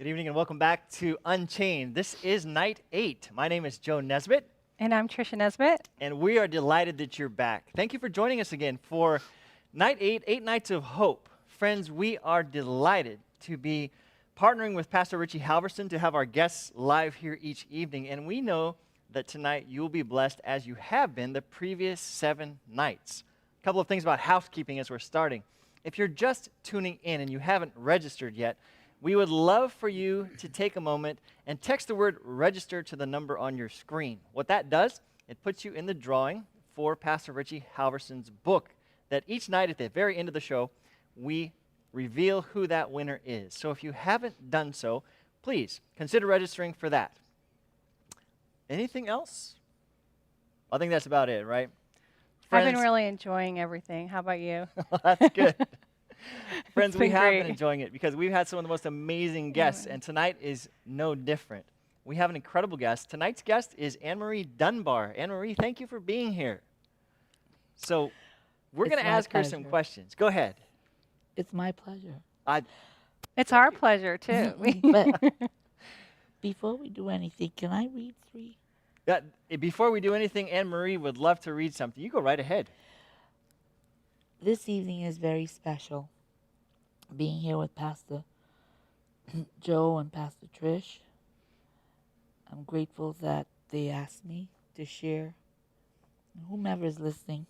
Good evening and welcome back to Unchained. This is night 8. My name is Joe Nesbitt. And I'm Trisha Nesbitt. And we are delighted that you're back. Thank you for joining us again for night 8, 8 Nights of Hope. Friends, we are delighted to be partnering with Pastor Richie Halverson to have our guests live here each evening. And we know that tonight you will be blessed as you have been the previous 7 nights. A couple of things about housekeeping as we're starting. If you're just tuning in and you haven't registered yet, we would love for you to take a moment and text the word register to the number on your screen. What that does, it puts you in the drawing for Pastor Richie Halverson's book that each night at the very end of the show, we reveal who that winner is. So if you haven't done so, please consider registering for that. Anything else? I think that's about it, right? Friends, I've been really enjoying everything. How about you? That's good. Friends, we have great. been enjoying it because we've had some of the most amazing guests, and tonight is no different. We have an incredible guest. Tonight's guest is Anne-Marie Dunbar. Anne-Marie, thank you for being here. So we're going It's to my ask her some pleasure. questions. Go ahead. It's my pleasure. It's our pleasure, too. But before we do anything, can I read 3? Before we do anything, Anne-Marie would love to read something. You go right ahead. This evening is very special. Being here with Pastor Joe and Pastor Trish. I'm grateful that they asked me to share. Whomever is listening,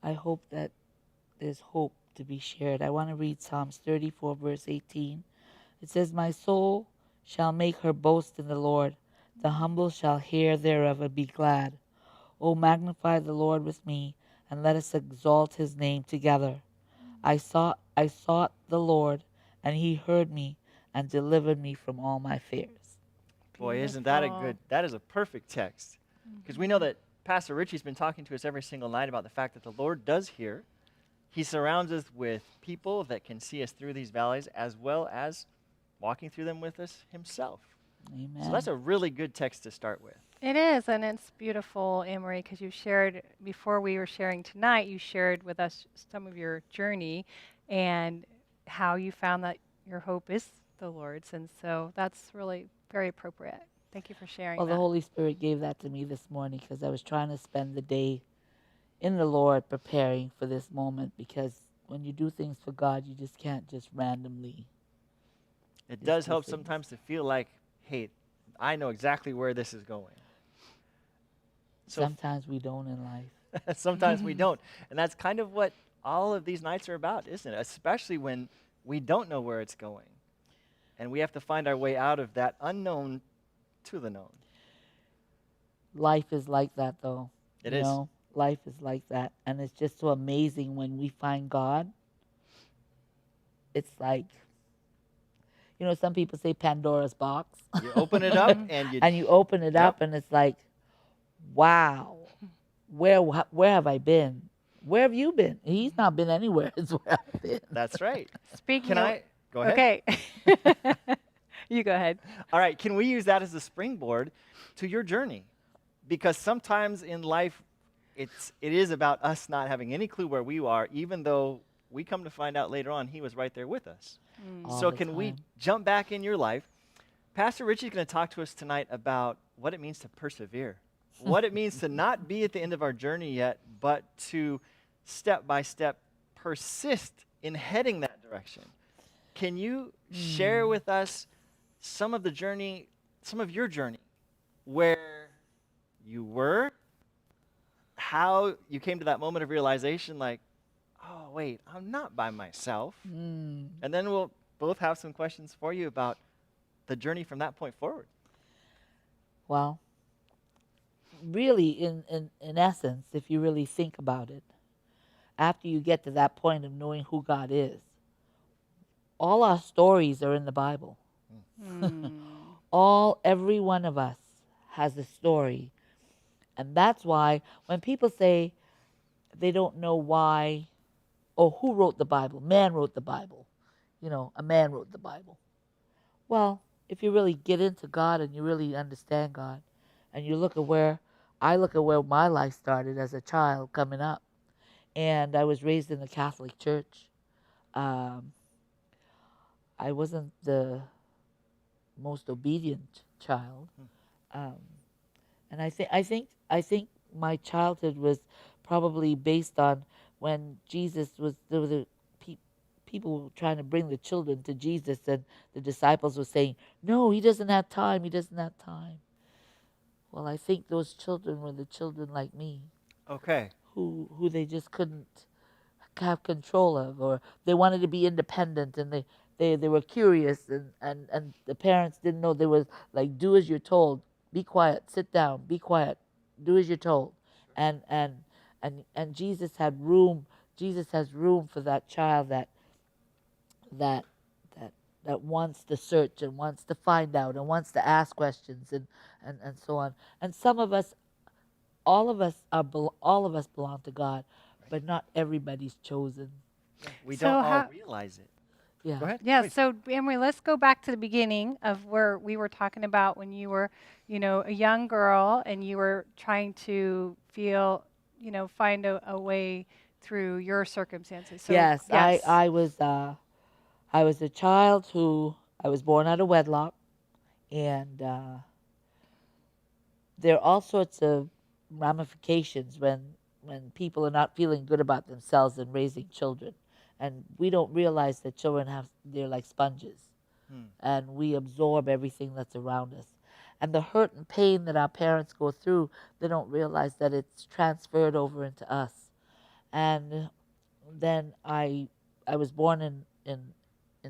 I hope that there's hope to be shared. I want to read Psalms 34, verse 18. It says, "My soul shall make her boast in the Lord. The humble shall hear thereof and be glad. O magnify the Lord with me, and let us exalt his name together. I sought the Lord, and he heard me and delivered me from all my fears." Boy, isn't that Beautiful. that is a perfect text. Because we know that Pastor Richie's been talking to us every single night about the fact that the Lord does hear. He surrounds us with people that can see us through these valleys as well as walking through them with us himself. Amen. So that's a really good text to start with. It is, and it's beautiful, Anne-Marie, because you shared, before we were sharing tonight, you shared with us some of your journey and how you found that your hope is the Lord's. And so that's really very appropriate. Thank you for sharing Well, the that. Holy Spirit gave that to me this morning because I was trying to spend the day in the Lord preparing for this moment, because when you do things for God, you just can't just randomly. It Just does do help things. sometimes to feel like, hey, I know exactly where this is going. So Sometimes we don't in life. sometimes we don't. And that's kind of what all of these nights are about, isn't it? Especially when we don't know where it's going. And we have to find our way out of that unknown to the known. Life is like that, though. It you is. know, life is like that, and it's just so amazing when we find God. It's like, some people say Pandora's box, You open it up and you and you open it Yep. up, and it's like, wow, where have I been? Where have you been? He's not been anywhere. Is where I've been. That's right. Speaking Can of, I go ahead? okay. You go ahead. All right, can we use that as a springboard to your journey? Because sometimes in life it is about us not having any clue where we are, even though we come to find out later on he was right there with us. All So the can we time. jump back in your life? Pastor Richie's going to talk to us tonight about what it means to persevere, what it means to not be at the end of our journey yet, but to step by step persist in heading that direction. Can you share with us some of your journey, where you were, how you came to that moment of realization, like, oh, wait, I'm not by myself. Mm. And then we'll both have some questions for you about the journey from that point forward. Well, really, in essence, if you really think about it, after you get to that point of knowing who God is, all our stories are in the Bible. Every one of us has a story. And that's why when people say they don't know why, or who wrote the Bible, man wrote the Bible, a man wrote the Bible. Well, if you really get into God and you really understand God, and you look at where my life started as a child coming up, and I was raised in the Catholic Church. I wasn't the most obedient child, and I think my childhood was probably based on when Jesus was there were the people were trying to bring the children to Jesus, and the disciples were saying, "No, he doesn't have time. He doesn't have time." Well, I think those children were the children like me, Okay. who they just couldn't have control of, or they wanted to be independent, and they were curious, and the parents didn't know. They were like, do as you're told, be quiet, sit down, be quiet, do as you're told. And Jesus has room for that child that that wants to search and wants to find out and wants to ask questions, and so on. And some of us, all of us belong to God, but not everybody's chosen. We So don't all how- realize it. Yeah. Go ahead. Yeah, please. so Emery, let's go back to the beginning of where we were talking about when you were, a young girl and you were trying to feel, find a way through your circumstances. So, Yes, yes. I was a child who I was born out of wedlock, and there are all sorts of ramifications when people are not feeling good about themselves and raising children, and we don't realize that children they're like sponges, Hmm. and we absorb everything that's around us, and the hurt and pain that our parents go through, they don't realize that it's transferred over into us. And then I was born in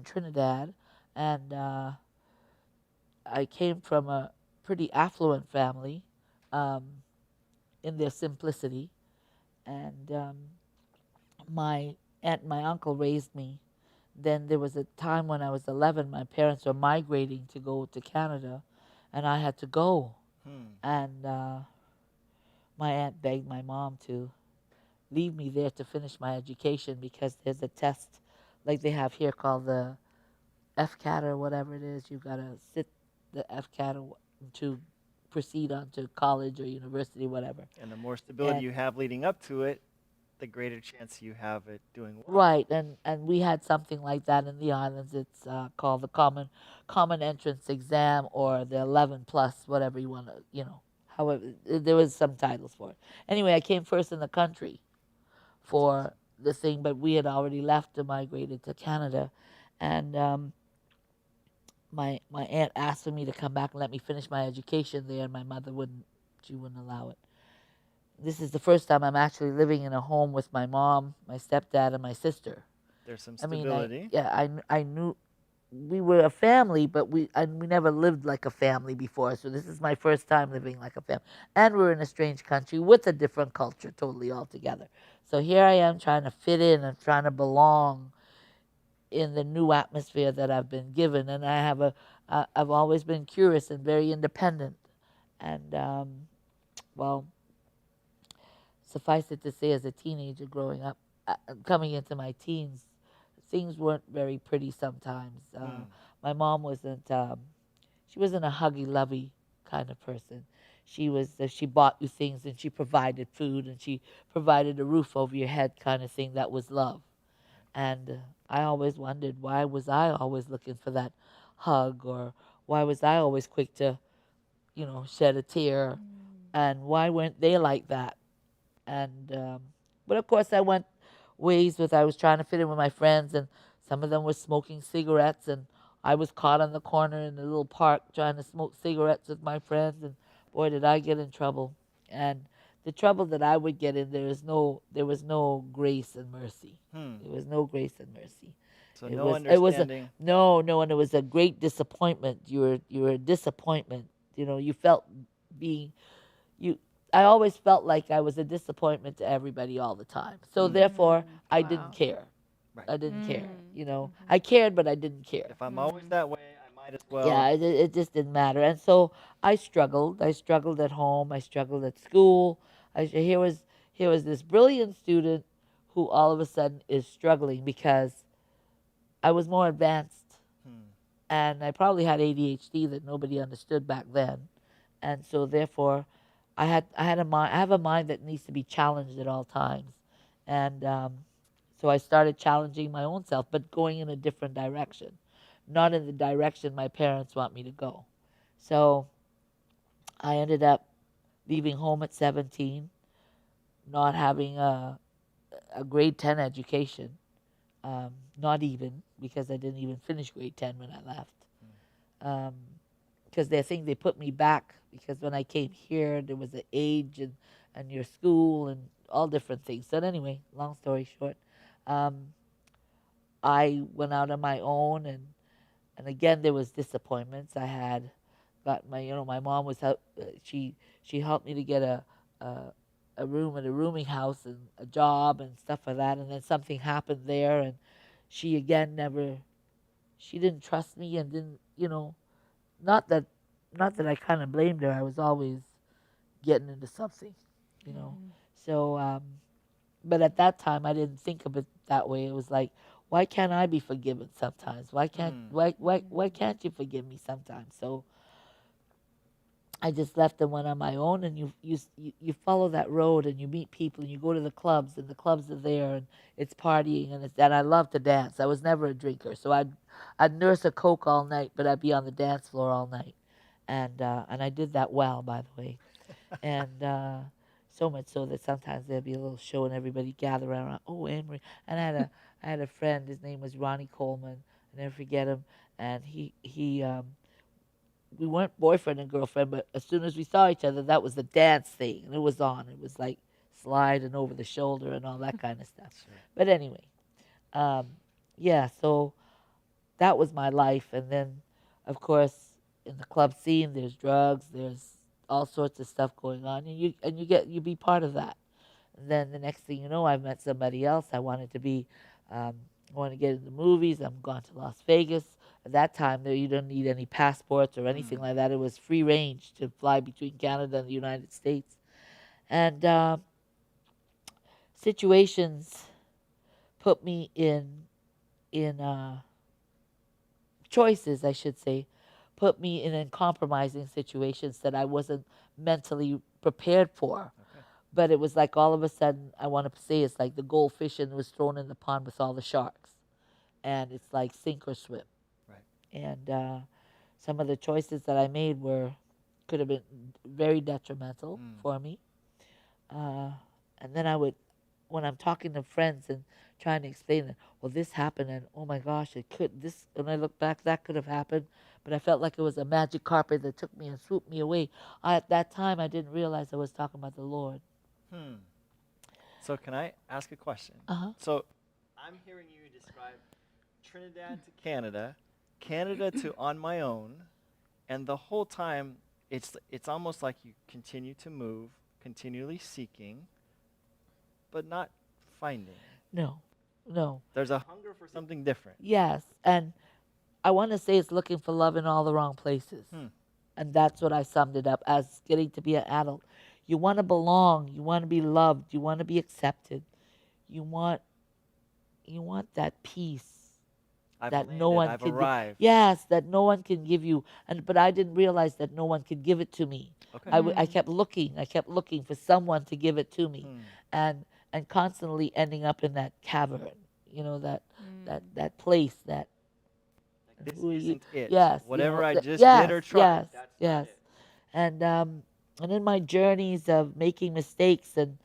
Trinidad, and I came from a pretty affluent family, um, in their simplicity, and my aunt and my uncle raised me. Then there was a time when I was 11, my parents were migrating to go to Canada, and I had to go. Hmm. And my aunt begged my mom to leave me there to finish my education because there's a test like they have here called the FCAT or whatever it is. You've got to sit the FCAT to proceed on to college or university, whatever. And the more stability And you have leading up to it, the greater chance you have at doing well. right, and we had something like that in the islands. It's called the common entrance exam or the 11 plus, whatever you want to, However, there was some titles for it. Anyway, I came first in the country for the thing, but we had already left and migrated to Canada, and my aunt asked for me to come back and let me finish my education there, and my mother wouldn't. She wouldn't allow it. This is the first time I'm actually living in a home with my mom, my stepdad, and my sister. There's some I mean, stability. I knew we were a family, but we never lived like a family before. So this is my first time living like a family, and we're in a strange country with a different culture, totally altogether. So here I am trying to fit in and trying to belong in the new atmosphere that I've been given, and I've always been curious and very independent, and well, suffice it to say, as a teenager growing up, coming into my teens, things weren't very pretty sometimes. Hmm. My mom she wasn't a huggy, lovey kind of person. She bought you things and she provided food and she provided a roof over your head kind of thing. That was love. And I always wondered, why was I always looking for that hug, or why was I always quick to, shed a tear, and why weren't they like that? And but of course I went ways with I was trying to fit in with my friends, and some of them were smoking cigarettes, and I was caught on the corner in the little park trying to smoke cigarettes with my friends, and boy did I get in trouble. And the trouble that I would get in, there was no grace and mercy. Hmm. There was no grace and mercy. So It no was it was a understanding. no, and it was a great disappointment. You were a disappointment. You felt being you I always felt like I was a disappointment to everybody all the time. So Hmm. therefore I didn't Wow. care. Right. I didn't care. Mm-hmm. I cared but I didn't care. If I'm always that way, I might as well. Yeah, it just didn't matter. And so I struggled. I struggled at home. I struggled at school. Here was this brilliant student who all of a sudden is struggling because I was more advanced, Hmm. and I probably had ADHD that nobody understood back then, and so therefore, I have a mind that needs to be challenged at all times, and so I started challenging my own self, but going in a different direction, not in the direction my parents want me to go. So I ended up leaving home at 17, not having a grade 10 education, not even because I didn't even finish grade 10 when I left. Because they think they put me back because when I came here, there was an age and your school and all different things. So anyway, long story short, um, I went out on my own, and again there was disappointments. I had got my mom was help. She helped me to get a a room at a rooming house and a job and stuff like that. And then something happened there, and she again never. She didn't trust me and didn't not that not that I kind of blamed her. I was always getting into something, you know. So but at that time I didn't think of it that way. It was like, why can't I be forgiven sometimes? Why can't Mm. why can't you forgive me sometimes? So I just left and went on my own, and you follow that road, and you meet people, and you go to the clubs, and the clubs are there, and it's partying, and I love to dance. I was never a drinker, so I'd nurse a Coke all night, but I'd be on the dance floor all night, and I did that well, by the way, and so much so that sometimes there'd be a little show, and everybody gather around. Oh, Amory, and I had a friend. His name was Ronnie Coleman. I never forget him, and he we weren't boyfriend and girlfriend, but as soon as we saw each other, that was the dance thing, and it was on. It was like sliding over the shoulder and all that kind of stuff. Sure. But anyway, um, yeah. So that was my life, and then, of course, in the club scene, there's drugs, there's all sorts of stuff going on, and you be part of that. And then the next thing you know, I've met somebody else. I wanted to be, I want to get into movies. I'm gone to Las Vegas. At that time, there you don't need any passports or anything like that. It was free range to fly between Canada and the United States. And situations put me in choices, I should say, put me in compromising situations that I wasn't mentally prepared for. Okay. But it was like all of a sudden, I want to say it's like the goldfish and was thrown in the pond with all the sharks. And it's like sink or swim. Right. And some of the choices that I made could have been very detrimental for me. And then when I'm talking to friends and trying to explain that, well, this happened, and oh my gosh, when I look back, that could have happened, but I felt like it was a magic carpet that took me and swooped me away. At that time, I didn't realize I was talking about the Lord. So can I ask a question? Uh-huh. So I'm hearing you describe Trinidad to Canada, Canada to On My Own, and the whole time it's almost like you continue to move, continually seeking, but not finding. No. There's a hunger for something different. Yes, and I want to say it's looking for love in all the wrong places. And that's what I summed it up as getting to be an adult. You want to belong, you want to be loved, you want to be accepted. You want that peace I've that landed, no one I've can arrived. yes, that no one can give you. But I didn't realize that no one could give it to me. Okay. I kept looking for someone to give it to me. And constantly ending up in that cavern, that place that This who you- isn't it. yes, Whatever I just yes, did or tried. That's not yes. it. And in my journeys of making mistakes and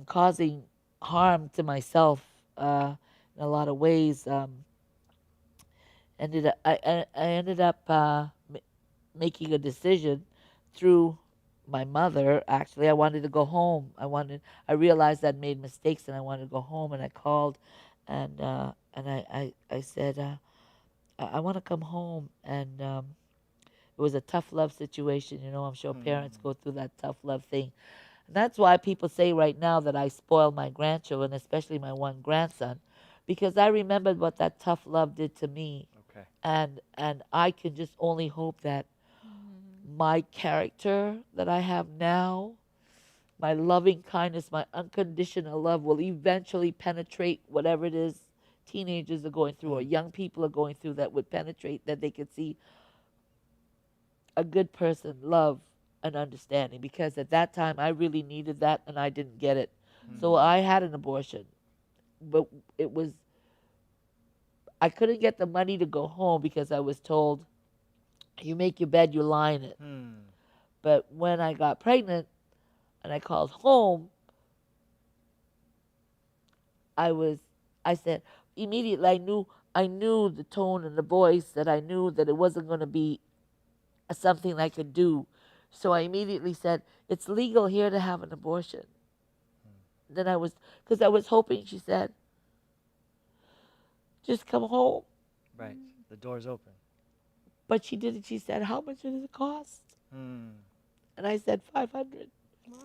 causing harm to myself in a lot of ways, I ended up making a decision through my mother. Actually, I wanted to go home. I realized I'd made mistakes and I wanted to go home. And I called, and I said, I want to come home. And it was a tough love situation. I'm sure parents go through that tough love thing. And that's why people say right now that I spoil my grandchildren, especially my one grandson, because I remembered what that tough love did to me. Okay. And I can just only hope that my character that I have now, my loving kindness, my unconditional love will eventually penetrate whatever it is teenagers are going through or young people are going through, that would penetrate, that they could see a good person, love, and understanding. Because at that time, I really needed that and I didn't get it. So I had an abortion. But I couldn't get the money to go home because I was told, you make your bed, you lie in it. But when I got pregnant and I called home, I said, immediately I knew the tone and the voice, that I knew that it wasn't going to be something I could do. So I immediately said, it's legal here to have an abortion. Then because I was hoping, she said, just come home. Right. The door's open. But she didn't. She said, how much does it cost? And I said, $500. Wow.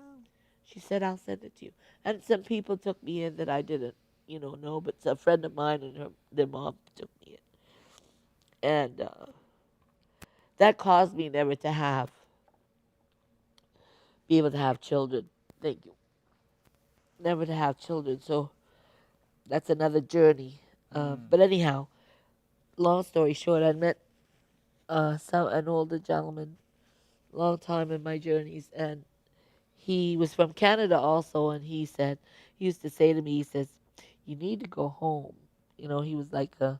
She said, I'll send it to you. And some people took me in that I didn't, know, but a friend of mine and their mom took me in. And that caused me never to be able to have children. Thank you. Never to have children. So that's another journey But anyhow, long story short, I met an older gentleman, long time in my journeys, and he was from Canada also, and he used to say to me, he says, "You need to go home." He was like a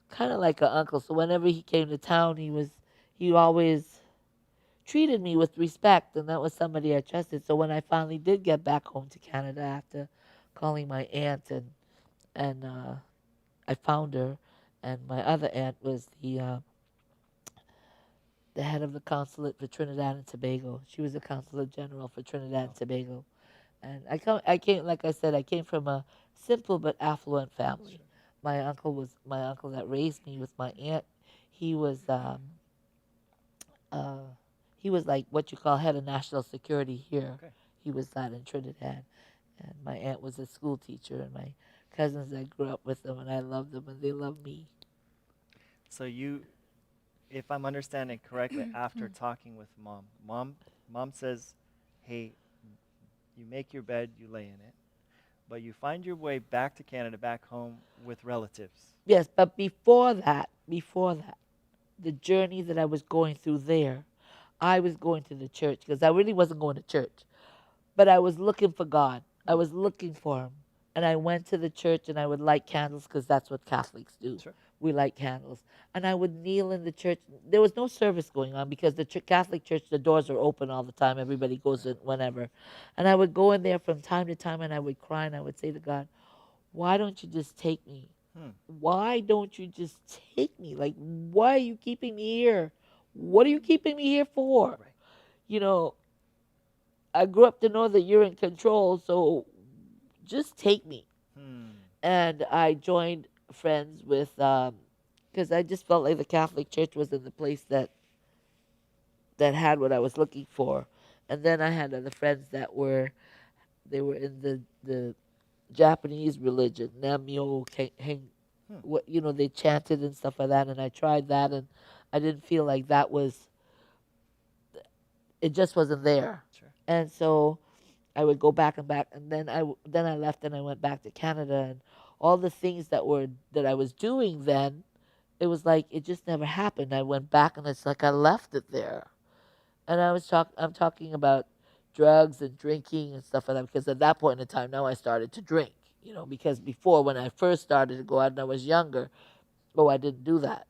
kind of like an uncle. So whenever he came to town, he always treated me with respect, and that was somebody I trusted. So when I finally did get back home to Canada after calling my aunt, and I found her, and my other aunt was the head of the consulate for Trinidad and Tobago. She was the consulate general for Trinidad and Tobago. And I came, like I said, I came from a simple but affluent family. My uncle that raised me with my aunt. He was, uh, he was like what you call head of national security here. Okay. He was that in Trinidad, and my aunt was a school teacher, and my cousins, I grew up with them, and I loved them, and they loved me. So you, if I'm understanding correctly, after talking with mom says, "Hey, you make your bed, you lay in it," but you find your way back to Canada, back home with relatives. Yes, but before that, the journey that I was going through there, I was going to the church because I really wasn't going to church, but I was looking for God. I was looking for Him. And I went to the church and I would light candles because that's what Catholics do. Sure. We light candles. And I would kneel in the church. There was no service going on because the Catholic church, the doors are open all the time. Everybody goes in whenever. And I would go in there from time to time and I would cry and I would say to God, why don't you just take me? Why don't you just take me? Like, why are you keeping me here? What are you keeping me here for? Right. You know, I grew up to know that you're in control, so just take me. And I joined friends with, because I just felt like the Catholic Church was in the place that had what I was looking for. And then I had other friends they were in the Japanese religion, Namyo what they chanted and stuff like that, and I tried that, and I didn't feel like it just wasn't there. Sure. And so I would go back and back, and then I left and I went back to Canada, and all the things that I was doing then, it was like it just never happened. I went back and it's like I left it there, and I'm talking about drugs and drinking and stuff like that because at that point in time now I started to drink, because before when I first started to go out and I was younger, I didn't do that,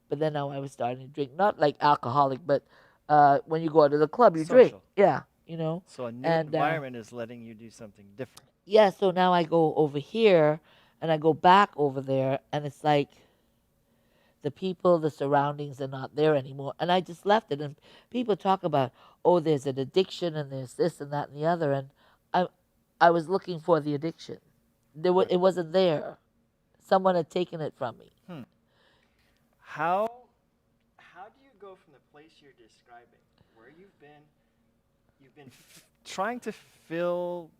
but then now I was starting to drink, not like alcoholic, but when you go out to the club you drink, Social. yeah, So a new and environment is letting you do something different. yeah, so now I go over here and I go back over there and it's like the people, the surroundings are not there anymore. And I just left it. And people talk about, oh, there's an addiction and there's this and that and the other. And I was looking for the addiction. Right. It wasn't there. Someone had taken it from me. How do you go from the place you're describing, where you've been trying to fill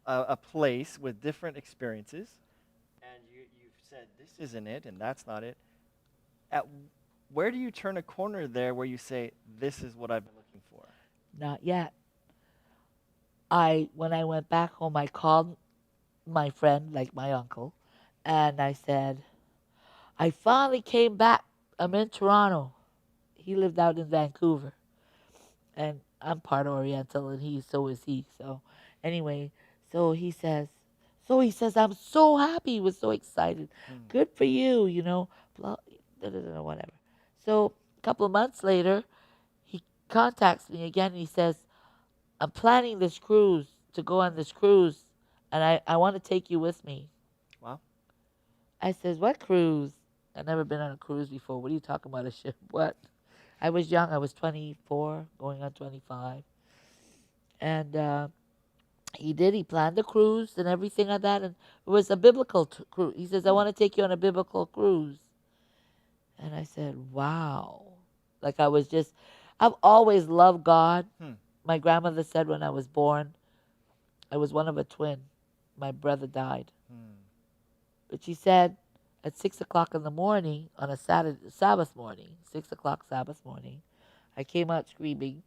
a place with different experiences, and you've said this isn't it and that's not it. Where do you turn a corner there where you say this is what I've been looking for? Not yet. When I went back home, I called my friend, like my uncle, and I said, I finally came back. I'm in Toronto. He lived out in Vancouver. And I'm part Oriental and so is he. So anyway, so he says, I'm so happy. He was so excited. Good for you, blah, whatever. So a couple of months later, he contacts me again and he says, I'm planning this cruise to go on this cruise and I want to take you with me. Wow. I says, what cruise? I've never been on a cruise before. What are you talking about, a ship? What? I was young. I was 24, going on 25. And he did. He planned the cruise and everything like that. And it was a biblical cruise. He says, I want to take you on a biblical cruise. And I said, wow. Like I've always loved God. My grandmother said when I was born, I was one of a twin. My brother died. But she said, at 6 o'clock in the morning on a Sabbath morning, 6 o'clock Sabbath morning, I came out screaming.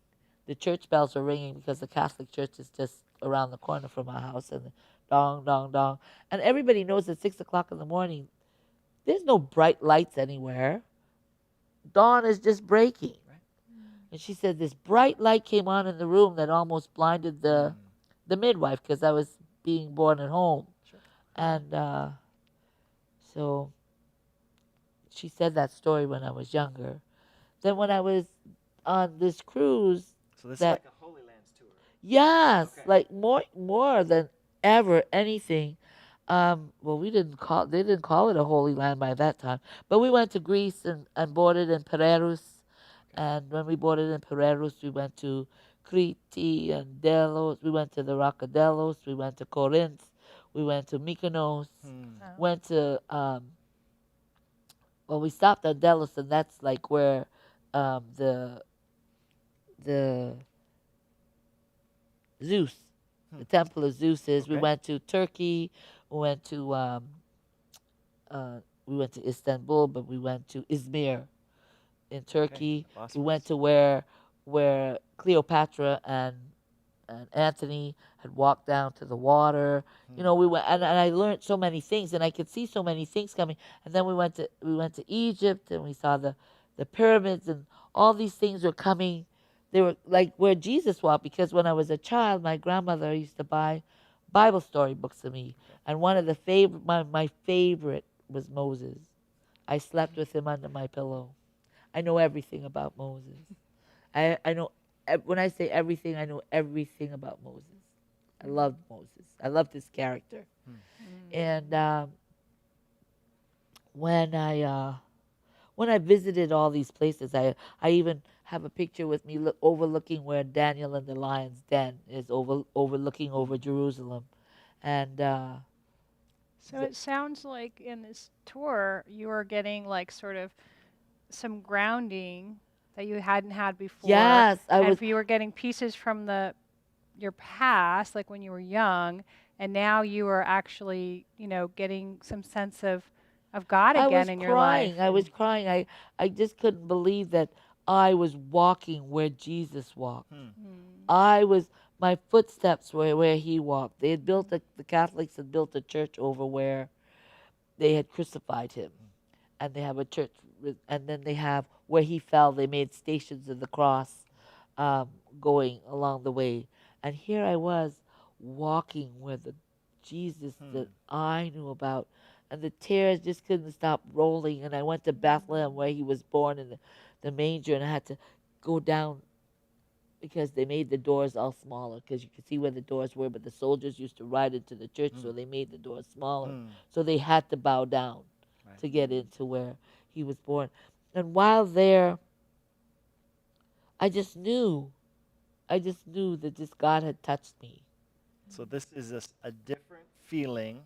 The church bells were ringing because the Catholic church is just around the corner from our house, and dong, dong, dong. And everybody knows at 6 o'clock in the morning, there's no bright lights anywhere. Dawn is just breaking. Right. And she said this bright light came on in the room that almost blinded the midwife because I was being born at home. Sure. And so she said that story when I was younger. Then when I was on this cruise, So this that- is like a Holy Lands tour. yes, Okay. like more than ever anything. Well, they didn't call it a Holy Land by that time, but we went to Greece and boarded in Piraeus, and when we boarded in Piraeus, we went to Crete and Delos. We went to the Rock of Delos. We went to Corinth. We went to Mykonos. Hmm. Oh. Went to well, we stopped at Delos, and that's like where the Zeus, the temple of Zeus is. We Okay. went to Turkey. We went to Istanbul, but we went to Izmir in Turkey. the We went Bosphorus. to where Cleopatra and Anthony had walked down to the water. You know, we went and I learned so many things, and I could see so many things coming. And then we went to Egypt, and we saw the pyramids, and all these things were coming. They were like where Jesus walked, because when I was a child, my grandmother used to buy Bible story books to me, and one of the my favorite was Moses. I slept with him under my pillow. I know everything about Moses. I know, when I say everything, I know everything about Moses. I loved Moses. I loved his character. And when I visited all these places, I even have a picture with me overlooking where Daniel and the lion's den is, overlooking over Jerusalem. And So it sounds like in this tour you were getting like sort of some grounding that you hadn't had before. yes, and if you were getting pieces from your past, like when you were young, and now you were actually, getting some sense of God I again was in your life. crying. I was crying. I just couldn't believe that I was walking where Jesus walked. My footsteps were where he walked. They had built the Catholics had built a church over where they had crucified him, and they have a church, and then they have where he fell. They made stations of the cross, going along the way. And here I was walking where the Jesus that I knew about, and the tears just couldn't stop rolling. And I went to Bethlehem where he was born in the manger, and I had to go down because they made the doors all smaller, because you could see where the doors were, but the soldiers used to ride into the church, so they made the doors smaller. So they had to bow down Right. to get into where he was born. And while there, I just knew that just God had touched me. So this is a different feeling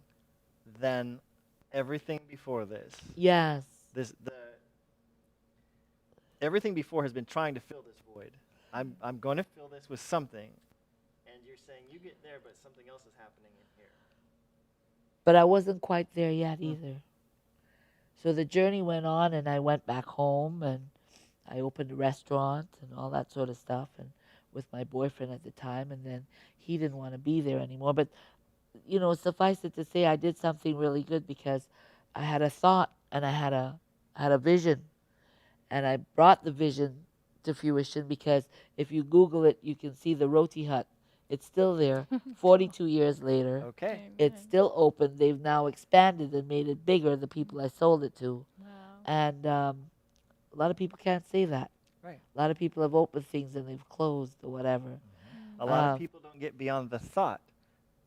than everything before this. Yes. Everything before has been trying to fill this void. I'm going to fill this with something, and you're saying you get there, but something else is happening in here. But I wasn't quite there yet either. So the journey went on, and I went back home, and I opened a restaurant and all that sort of stuff, and with my boyfriend at the time, and then he didn't want to be there anymore. But, suffice it to say, I did something really good, because I had a thought, and I had a vision, and I brought the vision to fruition, because if you Google it, you can see the Roti Hut. It's still there, 42 years later. Okay. It's still open. They've now expanded and made it bigger, the people I sold it to. Wow. And a lot of people can't say that. Right. A lot of people have opened things and they've closed or whatever. A lot of people don't get beyond the thought.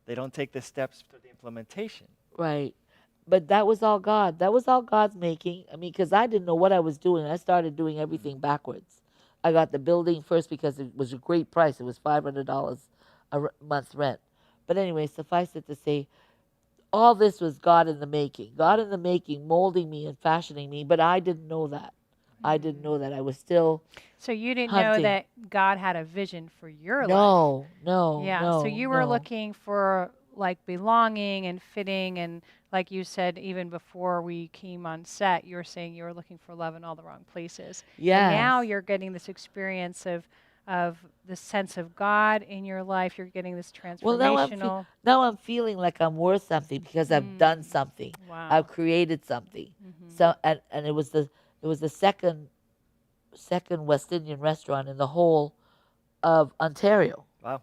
They don't take the steps to the implementation. Right. But that was all God. That was all God's making. I mean, because I didn't know what I was doing. I started doing everything backwards. I got the building first because it was a great price. It was $500 a month rent. But anyway, suffice it to say, all this was God in the making. God in the making, molding me and fashioning me. But I didn't know that. I didn't know that. I was still So you didn't hunting. know that God had a vision for your life. No. Yeah. No, So you were no. looking for like belonging and fitting, and like you said, even before we came on set, you were saying you were looking for love in all the wrong places. Yes. And now you're getting this experience of the sense of God in your life. You're getting this Well, transformational. now I'm feeling like I'm worth something because I've done something. Wow. I've created something. So and it was the second West Indian restaurant in the whole of Ontario, Wow.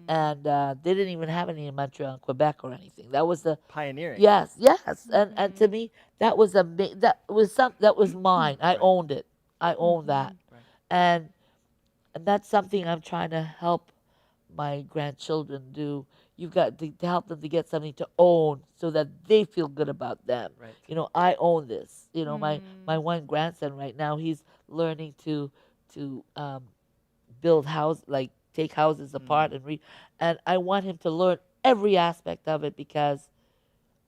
and they didn't even have any in Montreal, Quebec, or anything. That was the Pioneering. yes, and to me that was mine. I Right. owned it. I owned that, Right. and that's something I'm trying to help my grandchildren do. You've got to help them to get something to own so that they feel good about them. Right. I own this. My one grandson right now, he's learning to build house, like take houses apart and I want him to learn every aspect of it because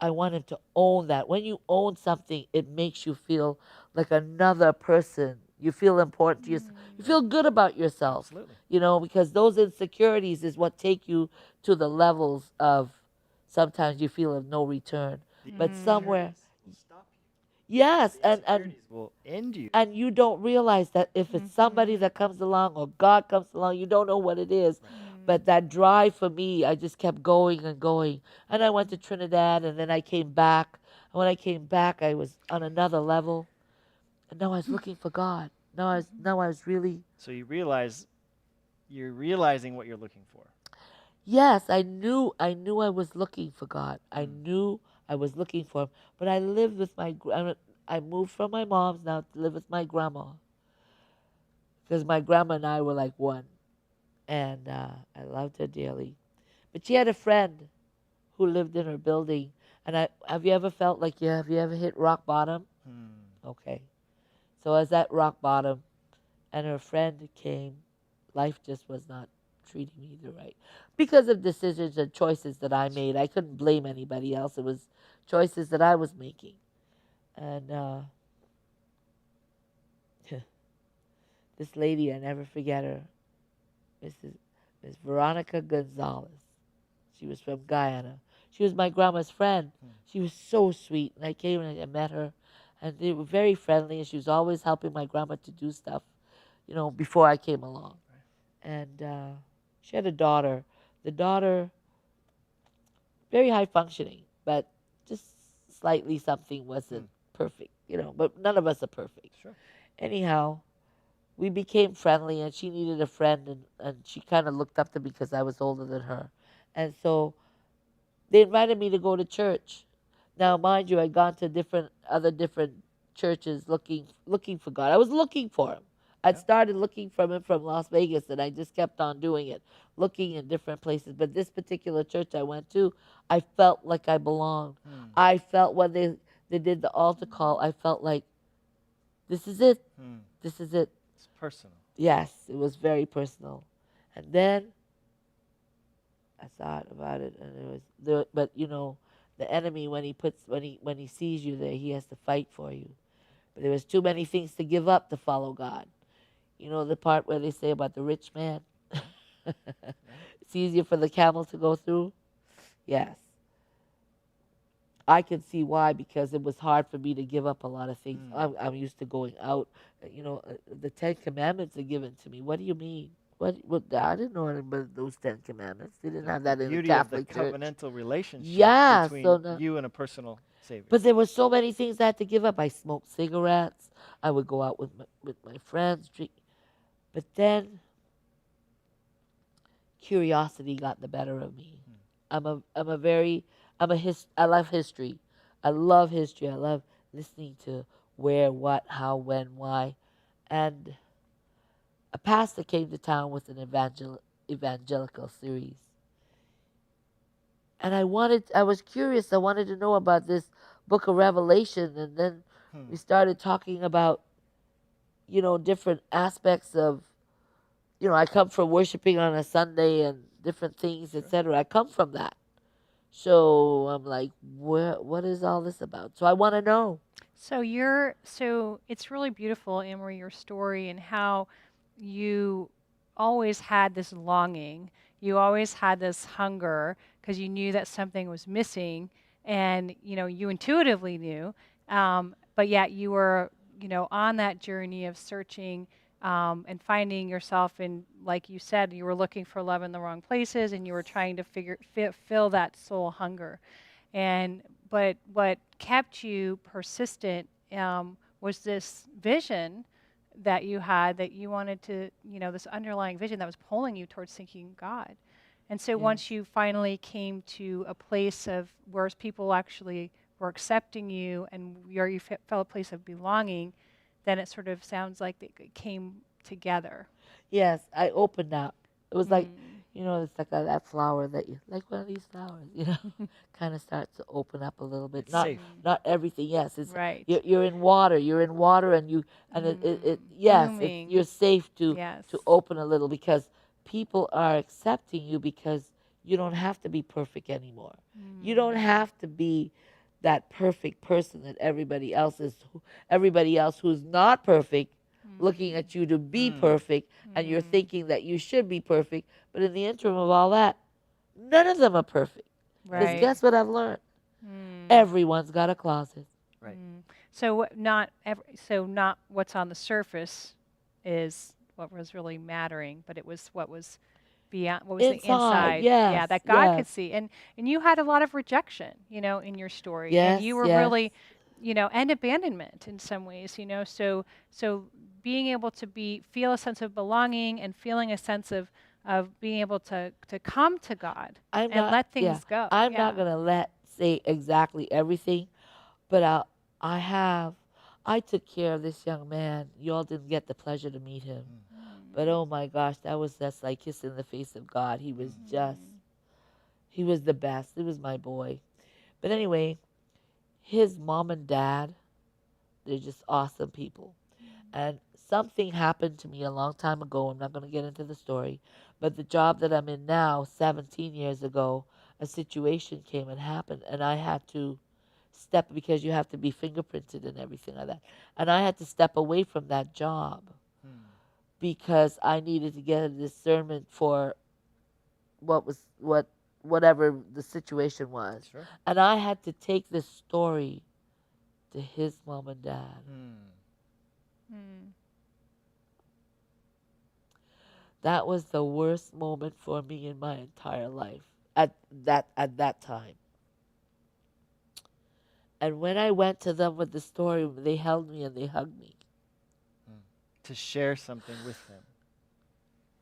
I want him to own that. When you own something, it makes you feel like another person. You feel important to yourself. You feel good about yourself. Absolutely. Because those insecurities is what take you to the levels of sometimes you feel of no return. But somewhere, Will stop you. yes, The and insecurities will end you. and you don't realize that if it's somebody that comes along or God comes along, you don't know what it is. But that drive for me, I just kept going and going. And I went to Trinidad and then I came back. And when I came back, I was on another level. And now I was looking for God. Now I was really, So you're realizing what you're looking for. yes, I knew I was looking for God. I knew I was looking for him. But I lived with I moved from my mom's now to live with my grandma. Because my grandma and I were like one. And I loved her dearly. But she had a friend who lived in her building. And have you ever felt like have you ever hit rock bottom? Okay. So I was at rock bottom, and her friend came. Life just was not treating me the right because of decisions and choices that I made. I couldn't blame anybody else. It was choices that I was making. And this lady, I never forget her, Miss Veronica Gonzalez. She was from Guyana. She was my grandma's friend. She was so sweet. And I came and I met her. And they were very friendly. And she was always helping my grandma to do stuff, before I came along. And she had a daughter. The daughter, very high functioning, but just slightly something wasn't perfect, But none of us are perfect. Sure. Anyhow, we became friendly, and she needed a friend, and she kind of looked up to me because I was older than her. And so they invited me to go to church. Now, mind you, I'd gone to different churches looking for God. I was looking for him. I'd started looking for him from Las Vegas, and I just kept on doing it, looking in different places. But this particular church I went to, I felt like I belonged. I felt when they did the altar call, I felt like, this is it. This is it. It's personal. Yes, it was very personal. And then I thought about it, and it was but the enemy, when he sees you there, he has to fight for you. But there was too many things to give up to follow God. You know the part where they say about the rich man? It's easier for the camel to go through? Yes. I can see why, because it was hard for me to give up a lot of things. I'm used to going out. The 10 Commandments are given to me. What do you mean? What I didn't know anything about those 10 Commandments. They didn't have that in the Beauty Catholic of the Church. covenantal relationship Yeah, between you and a personal Savior. But there were so many things I had to give up. I smoked cigarettes. I would go out with my friends, drink. But then curiosity got the better of me. I love history. I love history. I love listening to where, what, how, when, why. And a pastor came to town with an evangelical series. And I was curious. I wanted to know about this book of Revelation. And then we started talking about, different aspects of, I come from worshiping on a Sunday and different things, etc. I come from that. So I'm like, what is all this about? So I want to know. So it's really beautiful, Anne-Marie, your story and how you always had this longing. You always had this hunger because you knew that something was missing, and you intuitively knew, but yet you were on that journey of searching and finding yourself in, like you said, you were looking for love in the wrong places, and you were trying to fill that soul hunger. But what kept you persistent was this vision that you had, that you wanted to, this underlying vision that was pulling you towards seeking God. And so once Yes. you finally came to a place of where people actually were accepting you and where you felt a place of belonging, then it sort of sounds like it came together. Yes, I opened up. It was like, Mm. it's like that flower that you like, one of these flowers, kind of starts to open up a little bit. It's Not safe. not everything. Yes, it's Right. you're in water. You're in water, and yes, Blooming. you're safe Yes. to open a little, because people are accepting you because you don't have to be perfect anymore. You don't have to be that perfect person that everybody else is. Everybody else who's not perfect looking at you to be Mm. perfect, and you're thinking that you should be perfect, but in the interim of all that, none of them are perfect. Because Right. guess what I've learned? Mm. Everyone's got a closet. Right. So not what's on the surface is what was really mattering, but it was what was beyond, what was the Inside, inside, yeah, yes, that God could yes, see. And you had a lot of rejection, in your story, and yes, you were yes. really, and abandonment in some ways, so being able to feel a sense of belonging and feeling a sense of being able to come to God I'm and not, let yeah, things go. I'm Yeah. not gonna say exactly everything, but I have, I took care of this young man. You all didn't get the pleasure to meet him, but oh my gosh, that was just like kissing the face of God. He was the best. He was my boy. But anyway, his mom and dad, they're just awesome people. And something happened to me a long time ago. I'm not going to get into the story. But the job that I'm in now, 17 years ago, a situation came and happened. And I had to step, because you have to be fingerprinted and everything like that. And I had to step away from that job because I needed to get a discernment for whatever the situation was. Sure. And I had to take this story to his mom and dad. Mm. That was the worst moment for me in my entire life at that time. And when I went to them with the story, they held me and they hugged me. To share something with them.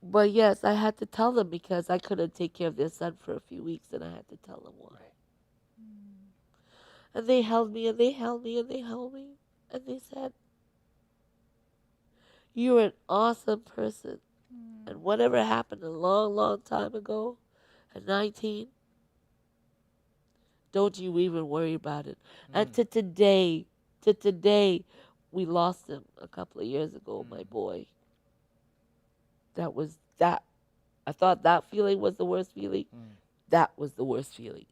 But yes, I had to tell them because I couldn't take care of their son for a few weeks, and I had to tell them why. And they held me and they held me and they held me, and they said, "You're an awesome person. And whatever happened a long, long time ago, at 19, don't you even worry about it." And to today, we lost him a couple of years ago, my boy. That was that. I thought that feeling was the worst feeling. That was the worst feeling.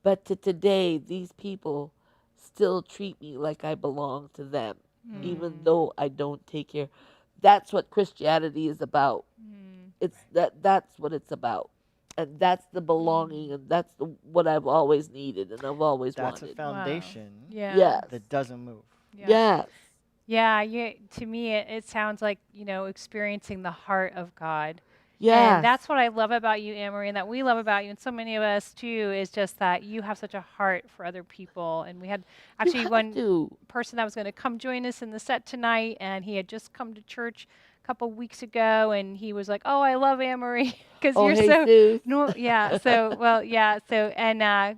But to today, these people still treat me like I belong to them, even though I don't take care. That's what Christianity is about. That's what it's about. And that's the belonging, and that's what I've always needed and I've always That's a wanted. foundation Yeah. Yes. that doesn't move. Yeah. Yes. Yeah, to me, it sounds like, experiencing the heart of God. Yes. And that's what I love about you, Anne-Marie, and that we love about you, and so many of us too, is just that you have such a heart for other people. And we had You actually have one to. person that was going to come join us in the set tonight, and he had just come to church a couple weeks ago, and he was like, "Oh, I love Anne-Marie because Oh, you're hey, so Sue. no, yeah." So well, yeah. So and a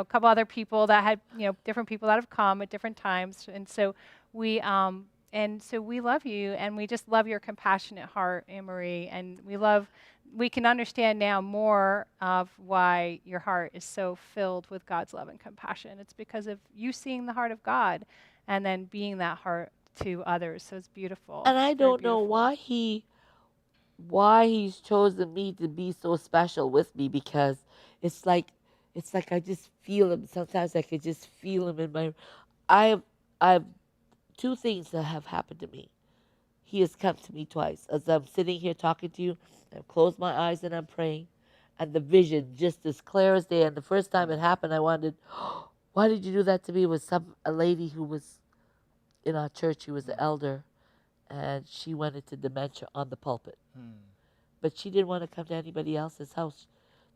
couple other people that had different people that have come at different times, and so we we love you, and we just love your compassionate heart, Anne-Marie, and we can understand now more of why your heart is so filled with God's love and compassion. It's because of you seeing the heart of God and then being that heart to others. So it's beautiful. And I It's very don't know beautiful. why he's chosen me to be so special with me, because it's like I just feel him. Sometimes I could just feel him in my. I've two things that have happened to me. He has come to me twice. As I'm sitting here talking to you, I've closed my eyes and I'm praying, and the vision just as clear as day. And the first time it happened, I wondered, why did you do that to me? It was a lady who was in our church. She was an elder, and she went into dementia on the pulpit. But she didn't want to come to anybody else's house.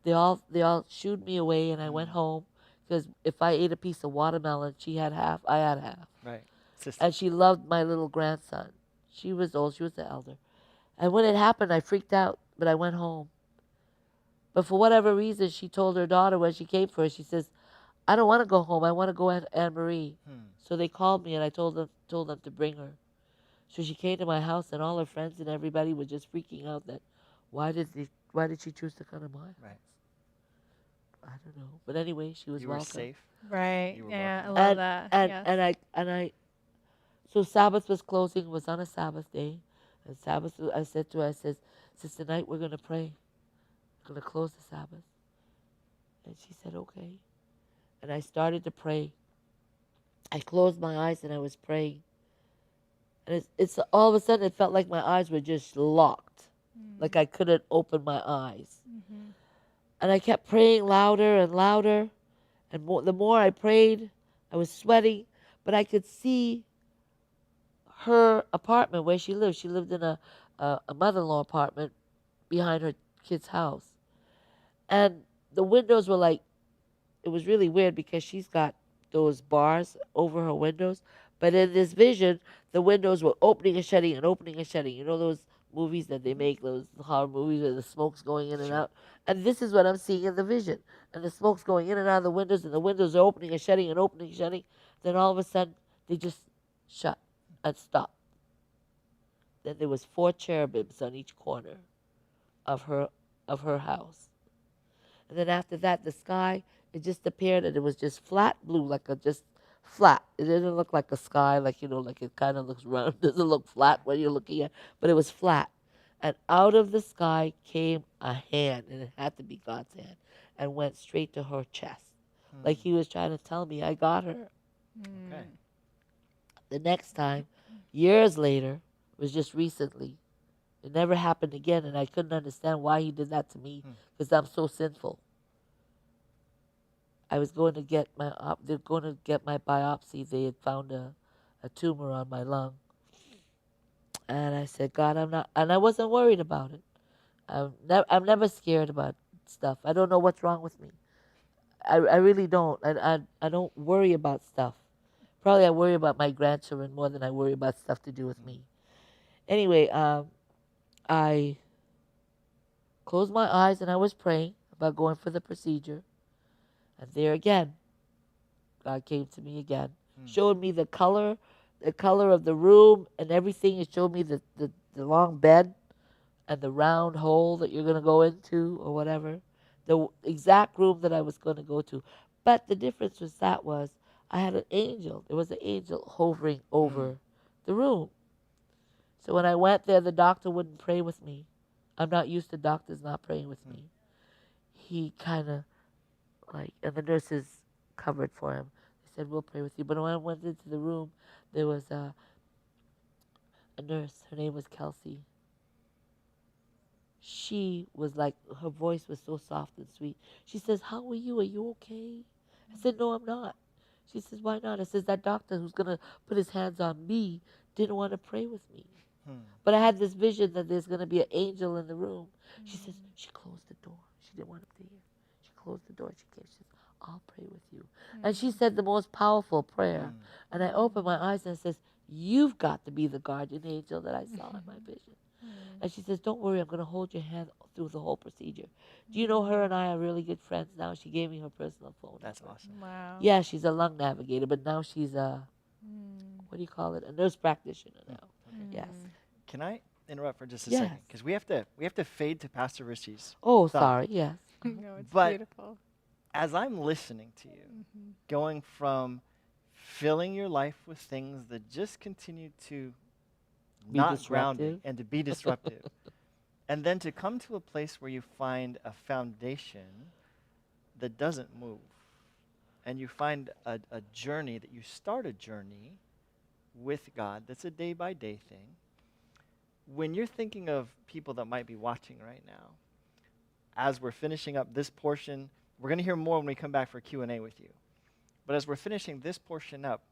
They all shooed me away, and I went home, because if I ate a piece of watermelon, she had half, I had half. Right. Sister. and she loved my little grandson. She was old, she was the elder. And when it happened, I freaked out, but I went home. But for whatever reason, she told her daughter when she came for her, she says, I don't want to go home. I want to go at Anne Marie. Hmm. So they called me, and I told them to bring her. So she came to my house, and all her friends and everybody was just freaking out that why did she choose to come to my house? Right. I don't know. But anyway, she was You were welcome. safe. Right. You were Yeah, I welcome. love And that. and Yes. and I so Sabbath was closing, was on a Sabbath day. And Sabbath I said to her, I says, Sister Night, we're gonna pray. We're gonna close the Sabbath. And she said, okay. And I started to pray. I closed my eyes and I was praying. And it's all of a sudden it felt like my eyes were just locked. Like I couldn't open my eyes. Mm-hmm. And I kept praying louder and louder. And the more I prayed, I was sweating. But I could see her apartment where she lived. She lived in a mother-in-law apartment behind her kid's house. And the windows were like, it was really weird because she's got those bars over her windows. But in this vision, the windows were opening and shutting and opening and shutting. You know those movies that they make, those horror movies where the smoke's going in and Sure. out? And this is what I'm seeing in the vision. And the smoke's going in and out of the windows, and the windows are opening and shutting and opening and shutting. Then all of a sudden, they just shut and stopped. Then there was 4 cherubims on each corner of her house. And then after that, the sky, it just appeared and it was just flat blue, like a just flat. It didn't look like a sky, like, like it kind of looks round. It doesn't look flat when you're looking at, but it was flat. And out of the sky came a hand, and it had to be God's hand, and went straight to her chest. Hmm. Like he was trying to tell me, I got her. Okay. The next time, years later, was just recently. It never happened again, and I couldn't understand why he did that to me because I'm so sinful. I was going to get they're going to get my biopsy. They had found a tumor on my lung, and I said, God, I'm not, and I wasn't worried about it. I'm never scared about stuff. I don't know what's wrong with me. I really don't. I don't worry about stuff. Probably I worry about my grandchildren more than I worry about stuff to do with me. Anyway, I closed my eyes and I was praying about going for the procedure. And there again, God came to me again, showed me the color of the room and everything. It showed me the long bed and the round hole that you're going to go into or whatever. The exact room that I was going to go to. But the difference was I had an angel. There was an angel hovering over the room. So when I went there, the doctor wouldn't pray with me. I'm not used to doctors not praying with me. He kind of and the nurses covered for him. They said, we'll pray with you. But when I went into the room, there was a nurse. Her name was Kelsey. She was like, her voice was so soft and sweet. She says, how are you? Are you okay? I said, no, I'm not. She says, why not? I says, that doctor who's going to put his hands on me didn't want to pray with me. But I had this vision that there's going to be an angel in the room. She says, she closed the door. She didn't want him to hear. She closed the door. She came. She says, I'll pray with you. And she said the most powerful prayer. And I opened my eyes and I says, you've got to be the guardian angel that I saw in my vision. And she says, don't worry, I'm going to hold your hand through the whole procedure. Do you know her and I are really good friends now? She gave me her personal phone. That's number. awesome. Wow. Yeah, she's a lung navigator, but now she's what do you call it? A nurse practitioner now. Yes. Can I interrupt for just a Yes. second? Because we have to fade to Pastor Richie's. Oh, thought. sorry. Yes. No, it's But- beautiful. As I'm listening to you, going from filling your life with things that just continue to Be not grounding disruptive. and to be disruptive, and then to come to a place where you find a foundation that doesn't move, and you find a journey that you start a journey with God that's a day-by-day thing. When you're thinking of people that might be watching right now, as we're finishing up this portion, we're going to hear more when we come back for Q&A with you. But as we're finishing this portion up,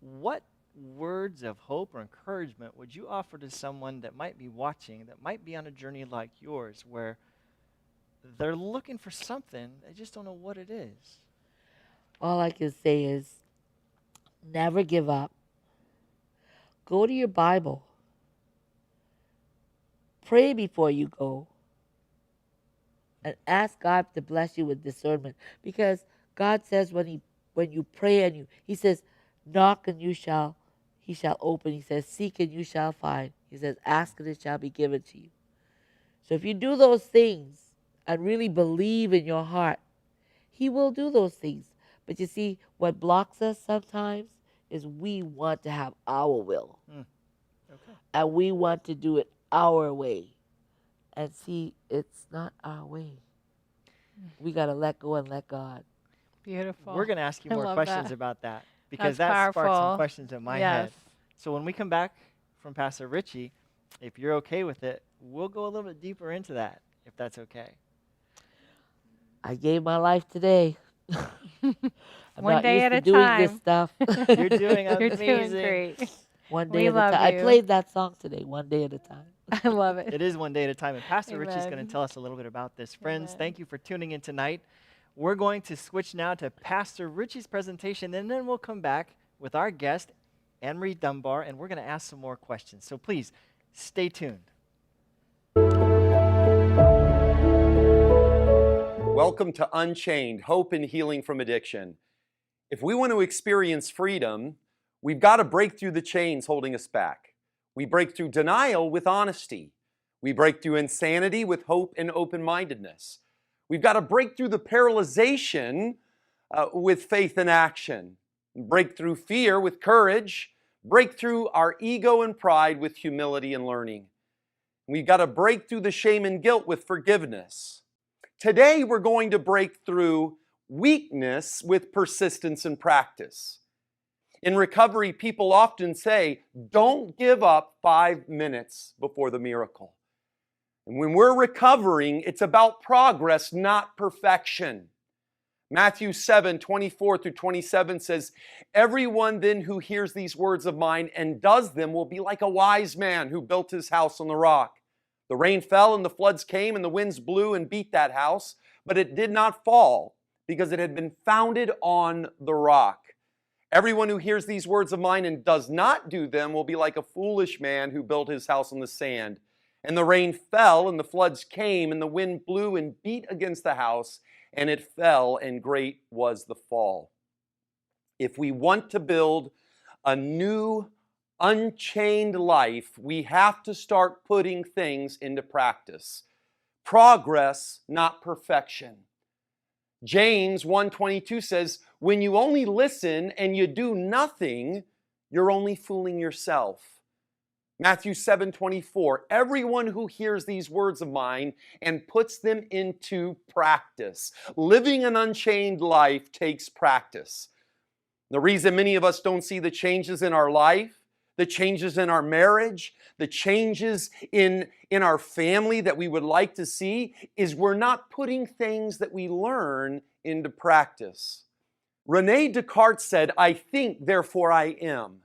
what words of hope or encouragement would you offer to someone that might be watching, that might be on a journey like yours, where they're looking for something, they just don't know what it is? All I can say is Never give up. Go to your Bible. Pray before you go. And ask God to bless you with discernment. Because God says when you pray and He says, knock and he shall open. He says, seek and you shall find. He says, ask and it shall be given to you. So if you do those things and really believe in your heart, He will do those things. But you see, what blocks us sometimes is we want to have our will. Okay. And we want to do it our way. And see, it's not our way. We got to let go and let God. Beautiful. We're going to ask you I more love questions that. about that because That's that sparked some powerful. questions in my Yes. head. So when we come back from Pastor Richie, if you're okay with it, we'll go a little bit deeper into that, if that's okay. I gave my life today. I'm One not day used at to a doing this time. stuff. You're doing You're amazing. doing great. One We day at a love time. I you. played that song today, one day at a time. I love it. It is one day at a time. And Pastor Richie's going Amen. to tell us a little bit about this. Friends, Amen. thank you for tuning in tonight. We're going to switch now to Pastor Richie's presentation, and then we'll come back with our guest, Anne-Marie Dunbar, and we're going to ask some more questions. So please, stay tuned. Welcome to Unchained, Hope and Healing from Addiction. If we want to experience freedom, we've got to break through the chains holding us back. We break through denial with honesty. We break through insanity with hope and open-mindedness. We've got to break through the paralyzation with faith and action. Break through fear with courage. Break through our ego and pride with humility and learning. We've got to break through the shame and guilt with forgiveness. Today, we're going to break through weakness with persistence and practice. In recovery, people often say, don't give up 5 minutes before the miracle. And when we're recovering, it's about progress, not perfection. Matthew 7:24-27 says, everyone then who hears these words of mine and does them will be like a wise man who built his house on the rock. The rain fell and the floods came and the winds blew and beat that house, but it did not fall because it had been founded on the rock. Everyone who hears these words of mine and does not do them will be like a foolish man who built his house on the sand. And the rain fell and the floods came and the wind blew and beat against the house and it fell and great was the fall. If we want to build a new unchained life, we have to start putting things into practice. Progress, not perfection. James 1:22 says, when you only listen and you do nothing, you're only fooling yourself. Matthew 7:24, everyone who hears these words of mine and puts them into practice. Living an unchained life takes practice. The reason many of us don't see the changes in our life, the changes in our marriage, the changes in our family that we would like to see is we're not putting things that we learn into practice. René Descartes said, I think, therefore I am.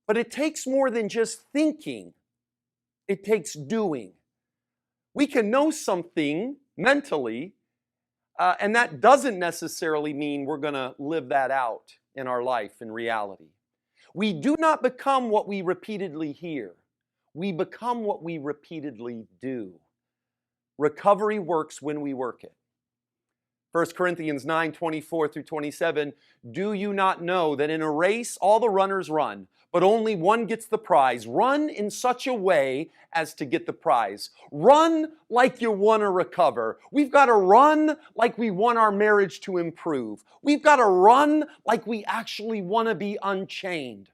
But it takes more than just thinking. It takes doing. We can know something mentally, and that doesn't necessarily mean we're going to live that out in our life in reality. We do not become what we repeatedly hear. We become what we repeatedly do. Recovery works when we work it. 1 Corinthians 9:24-27, do you not know that in a race all the runners run, but only one gets the prize? Run in such a way as to get the prize. Run like you want to recover. We've got to run like we want our marriage to improve. We've got to run like we actually want to be unchained.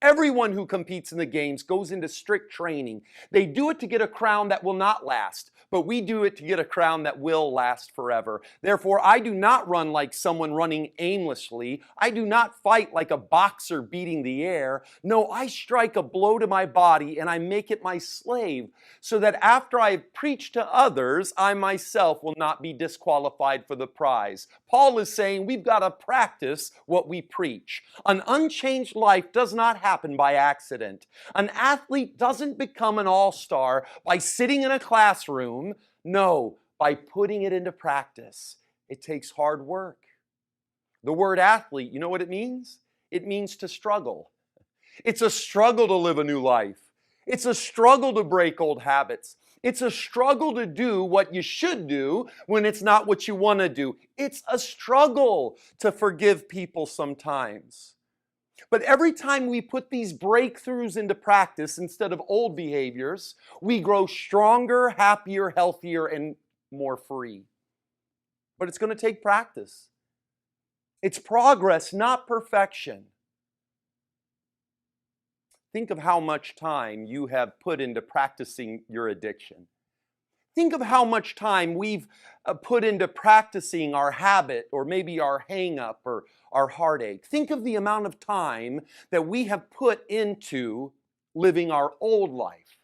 Everyone who competes in the games goes into strict training. They do it to get a crown that will not last, but we do it to get a crown that will last forever. Therefore, I do not run like someone running aimlessly. I do not fight like a boxer beating the air. No, I strike a blow to my body and I make it my slave, so that after I have preached to others, I myself will not be disqualified for the prize. Paul is saying we've got to practice what we preach. An unchanged life does not happen by accident. An athlete doesn't become an all-star by sitting in a classroom. No, by putting it into practice. It takes hard work. The word athlete, you know what it means? it means to struggle. It's a struggle to live a new life. It's a struggle to break old habits. It's a struggle to do what you should do when it's not what you want to do. It's a struggle to forgive people sometimes. But every time we put these breakthroughs into practice instead of old behaviors, we grow stronger, happier, healthier, and more free. But it's going to take practice. It's progress, not perfection. Think of how much time you have put into practicing your addiction. Think of how much time we've put into practicing our habit or maybe our hang-up or our heartache. Think of the amount of time that we have put into living our old life.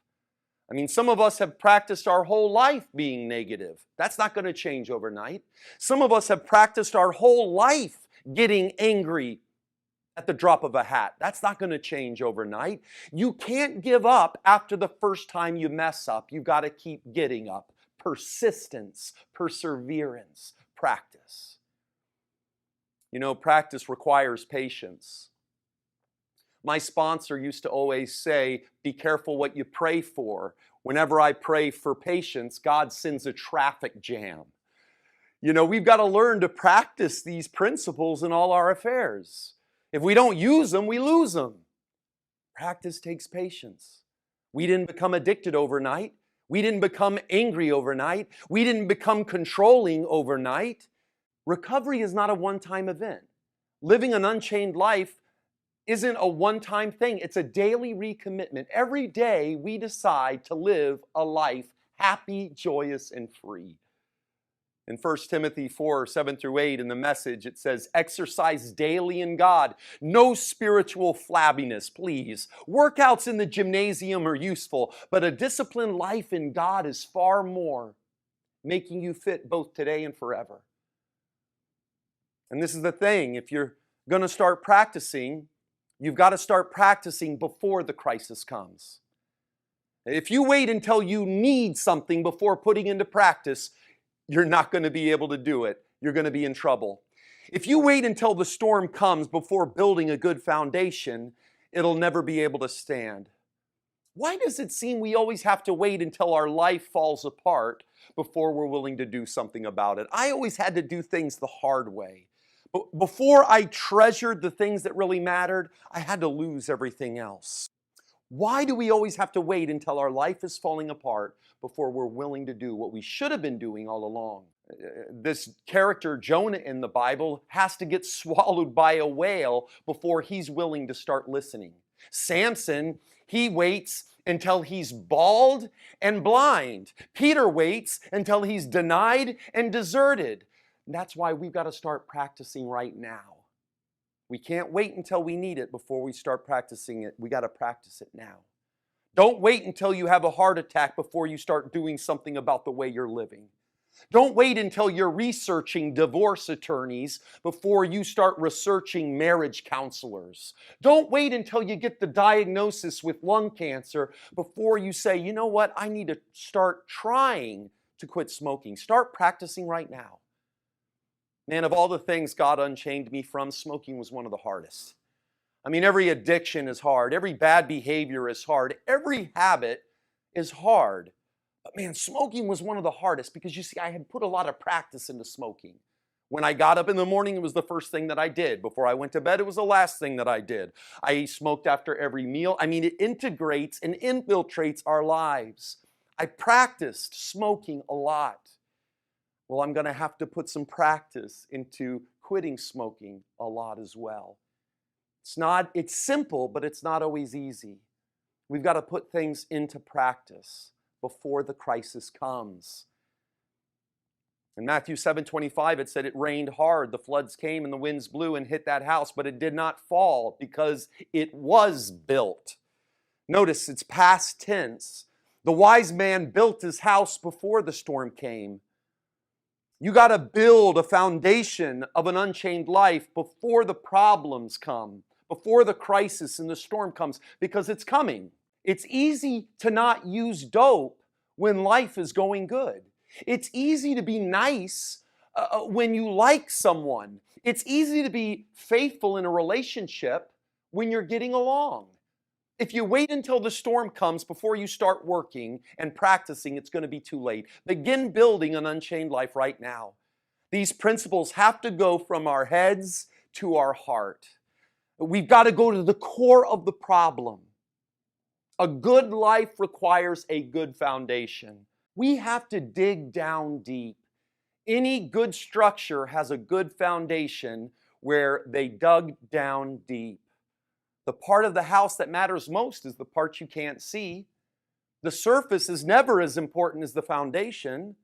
I mean, some of us have practiced our whole life being negative. That's not going to change overnight. Some of us have practiced our whole life getting angry at the drop of a hat. That's not going to change overnight. You can't give up after the first time you mess up. You've got to keep getting up. Persistence, perseverance, practice. You know, practice requires patience. My sponsor used to always say, be careful what you pray for. Whenever I pray for patience, God sends a traffic jam. You know, we've got to learn to practice these principles in all our affairs. If we don't use them, we lose them. Practice takes patience. We didn't become addicted overnight. We didn't become angry overnight. We didn't become controlling overnight. Recovery is not a one-time event. Living an unchained life isn't a one-time thing. It's a daily recommitment. Every day we decide to live a life happy, joyous, and free. In 1 Timothy 4, 7 through 8, in the Message, it says, exercise daily in God. No spiritual flabbiness, please. Workouts in the gymnasium are useful, but a disciplined life in God is far more, making you fit both today and forever. And this is the thing, if you're going to start practicing, you've got to start practicing before the crisis comes. If you wait until you need something before putting into practice, you're not going to be able to do it. You're going to be in trouble. If you wait until the storm comes before building a good foundation, it'll never be able to stand. Why does it seem we always have to wait until our life falls apart before we're willing to do something about it? I always had to do things the hard way. Before I treasured the things that really mattered, I had to lose everything else. Why do we always have to wait until our life is falling apart before we're willing to do what we should have been doing all along? This character, Jonah in the Bible, has to get swallowed by a whale before he's willing to start listening. Samson, he waits until he's bald and blind. Peter waits until he's denied and deserted. And that's why we've got to start practicing right now. We can't wait until we need it before we start practicing it. We got to practice it now. Don't wait until you have a heart attack before you start doing something about the way you're living. Don't wait until you're researching divorce attorneys before you start researching marriage counselors. Don't wait until you get the diagnosis with lung cancer before you say, you know what, I need to start trying to quit smoking. Start practicing right now. Man, of all the things God unchained me from, smoking was one of the hardest. I mean, every addiction is hard. Every bad behavior is hard. Every habit is hard. But man, smoking was one of the hardest because you see, I had put a lot of practice into smoking. When I got up in the morning, it was the first thing that I did. Before I went to bed, it was the last thing that I did. I smoked after every meal. I mean, it integrates and infiltrates our lives. I practiced smoking a lot. Well, I'm going to have to put some practice into quitting smoking a lot as well. It's simple, but it's not always easy. We've got to put things into practice before the crisis comes. In Matthew 7:25, it said it rained hard, the floods came and the winds blew and hit that house, but it did not fall because it was built. Notice it's past tense. The wise man built his house before the storm came. You got to build a foundation of an unchained life before the problems come, before the crisis and the storm comes, because it's coming. It's easy to not use dope when life is going good. It's easy to be nice when you like someone. It's easy to be faithful in a relationship when you're getting along. If you wait until the storm comes before you start working and practicing, it's going to be too late. Begin building an unchained life right now. These principles have to go from our heads to our heart. We've got to go to the core of the problem. A good life requires a good foundation. We have to dig down deep. Any good structure has a good foundation where they dug down deep. The part of the house that matters most is the part you can't see. The surface is never as important as the foundation,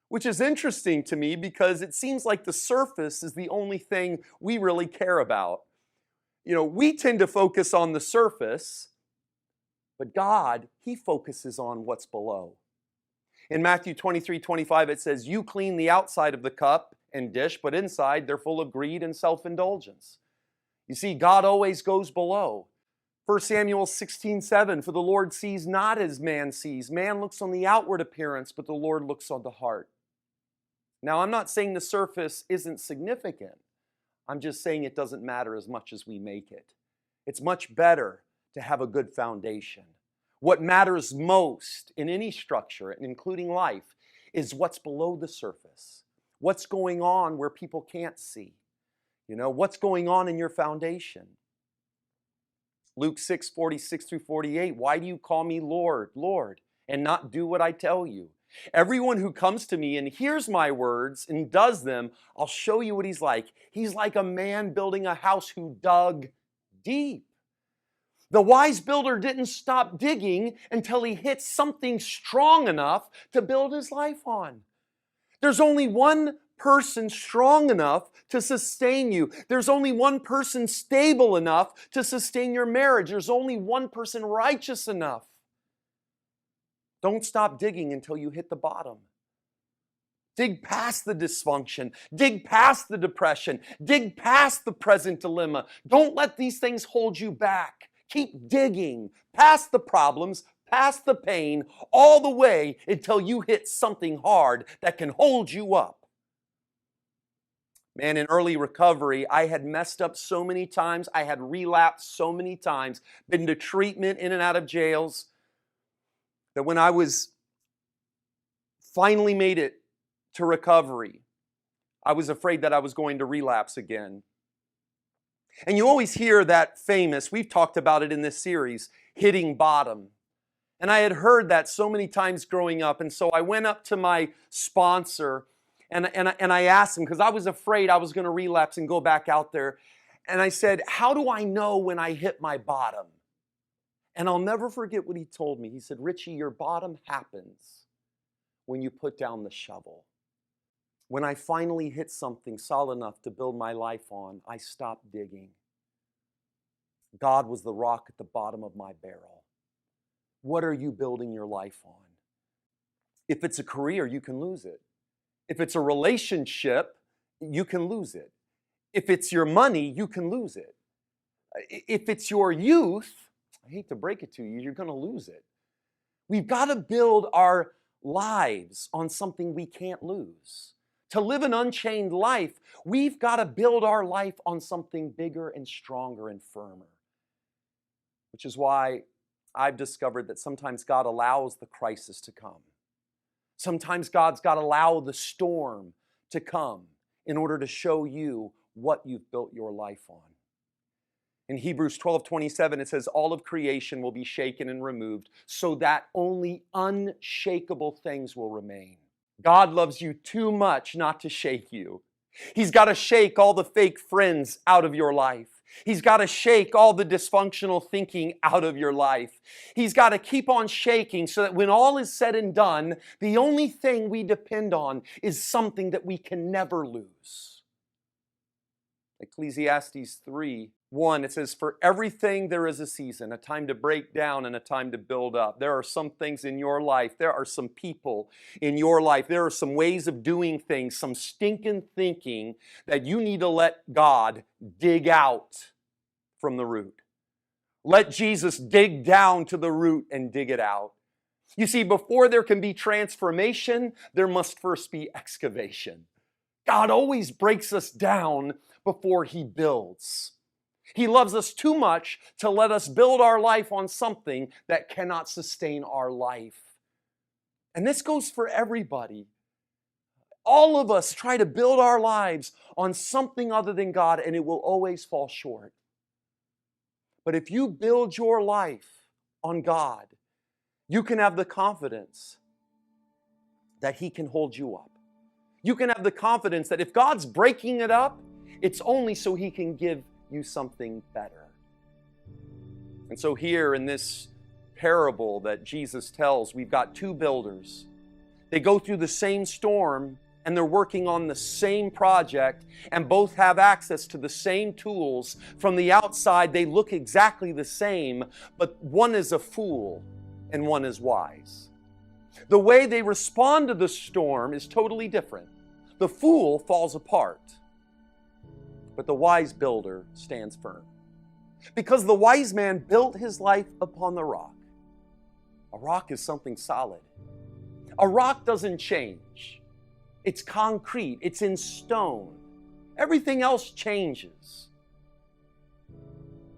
which is interesting to me because it seems like the surface is the only thing we really care about. We tend to focus on the surface, but God, He focuses on what's below. In Matthew 23:25, it says, "You clean the outside of the cup and dish, but inside they're full of greed and self-indulgence." You see, God always goes below. 1 Samuel 16:7, "For the Lord sees not as man sees. Man looks on the outward appearance, but the Lord looks on the heart." Now, I'm not saying the surface isn't significant. I'm just saying it doesn't matter as much as we make it. It's much better to have a good foundation. What matters most in any structure, including life, is what's below the surface. What's going on where people can't see. What's going on in your foundation? Luke 6:46-48, "Why do you call me Lord, Lord, and not do what I tell you? Everyone who comes to me and hears my words and does them, I'll show you what he's like. He's like a man building a house who dug deep." The wise builder didn't stop digging until he hit something strong enough to build his life on. There's only one person strong enough to sustain you. There's only one person stable enough to sustain your marriage. There's only one person righteous enough. Don't stop digging until you hit the bottom. Dig past the dysfunction. Dig past the depression. Dig past the present dilemma. Don't let these things hold you back. Keep digging past the problems, past the pain, all the way until you hit something hard that can hold you up. Man, in early recovery, I had messed up so many times. I had relapsed so many times, been to treatment in and out of jails, that when I was finally made it to recovery, I was afraid that I was going to relapse again. And you always hear that famous, we've talked about it in this series, hitting bottom. And I had heard that so many times growing up, and so I went up to my sponsor and I asked him, because I was afraid I was going to relapse and go back out there. And I said, "How do I know when I hit my bottom?" And I'll never forget what he told me. He said, "Richie, your bottom happens when you put down the shovel." When I finally hit something solid enough to build my life on, I stopped digging. God was the rock at the bottom of my barrel. What are you building your life on? If it's a career, you can lose it. If it's a relationship, you can lose it. If it's your money, you can lose it. If it's your youth, I hate to break it to you, you're going to lose it. We've got to build our lives on something we can't lose. To live an unchained life, we've got to build our life on something bigger and stronger and firmer. Which is why I've discovered that sometimes God allows the crisis to come. Sometimes God's got to allow the storm to come in order to show you what you've built your life on. In Hebrews 12:27, it says, "All of creation will be shaken and removed so that only unshakable things will remain." God loves you too much not to shake you. He's got to shake all the fake friends out of your life. He's got to shake all the dysfunctional thinking out of your life. He's got to keep on shaking so that when all is said and done, the only thing we depend on is something that we can never lose. Ecclesiastes 3:1, it says, "For everything there is a season, a time to break down and a time to build up." There are some things in your life, there are some people in your life, there are some ways of doing things, some stinking thinking that you need to let God dig out from the root. Let Jesus dig down to the root and dig it out. You see, before there can be transformation, there must first be excavation. God always breaks us down before he builds. He loves us too much to let us build our life on something that cannot sustain our life. And this goes for everybody. All of us try to build our lives on something other than God, and it will always fall short. But if you build your life on God, you can have the confidence that he can hold you up. You can have the confidence that if God's breaking it up, it's only so he can give you something better. And so here in this parable that Jesus tells, we've got two builders. They go through the same storm and they're working on the same project and both have access to the same tools. From the outside, they look exactly the same, but one is a fool and one is wise. The way they respond to the storm is totally different. The fool falls apart, but the wise builder stands firm. Because the wise man built his life upon the rock. A rock is something solid. A rock doesn't change. It's concrete. It's in stone. Everything else changes.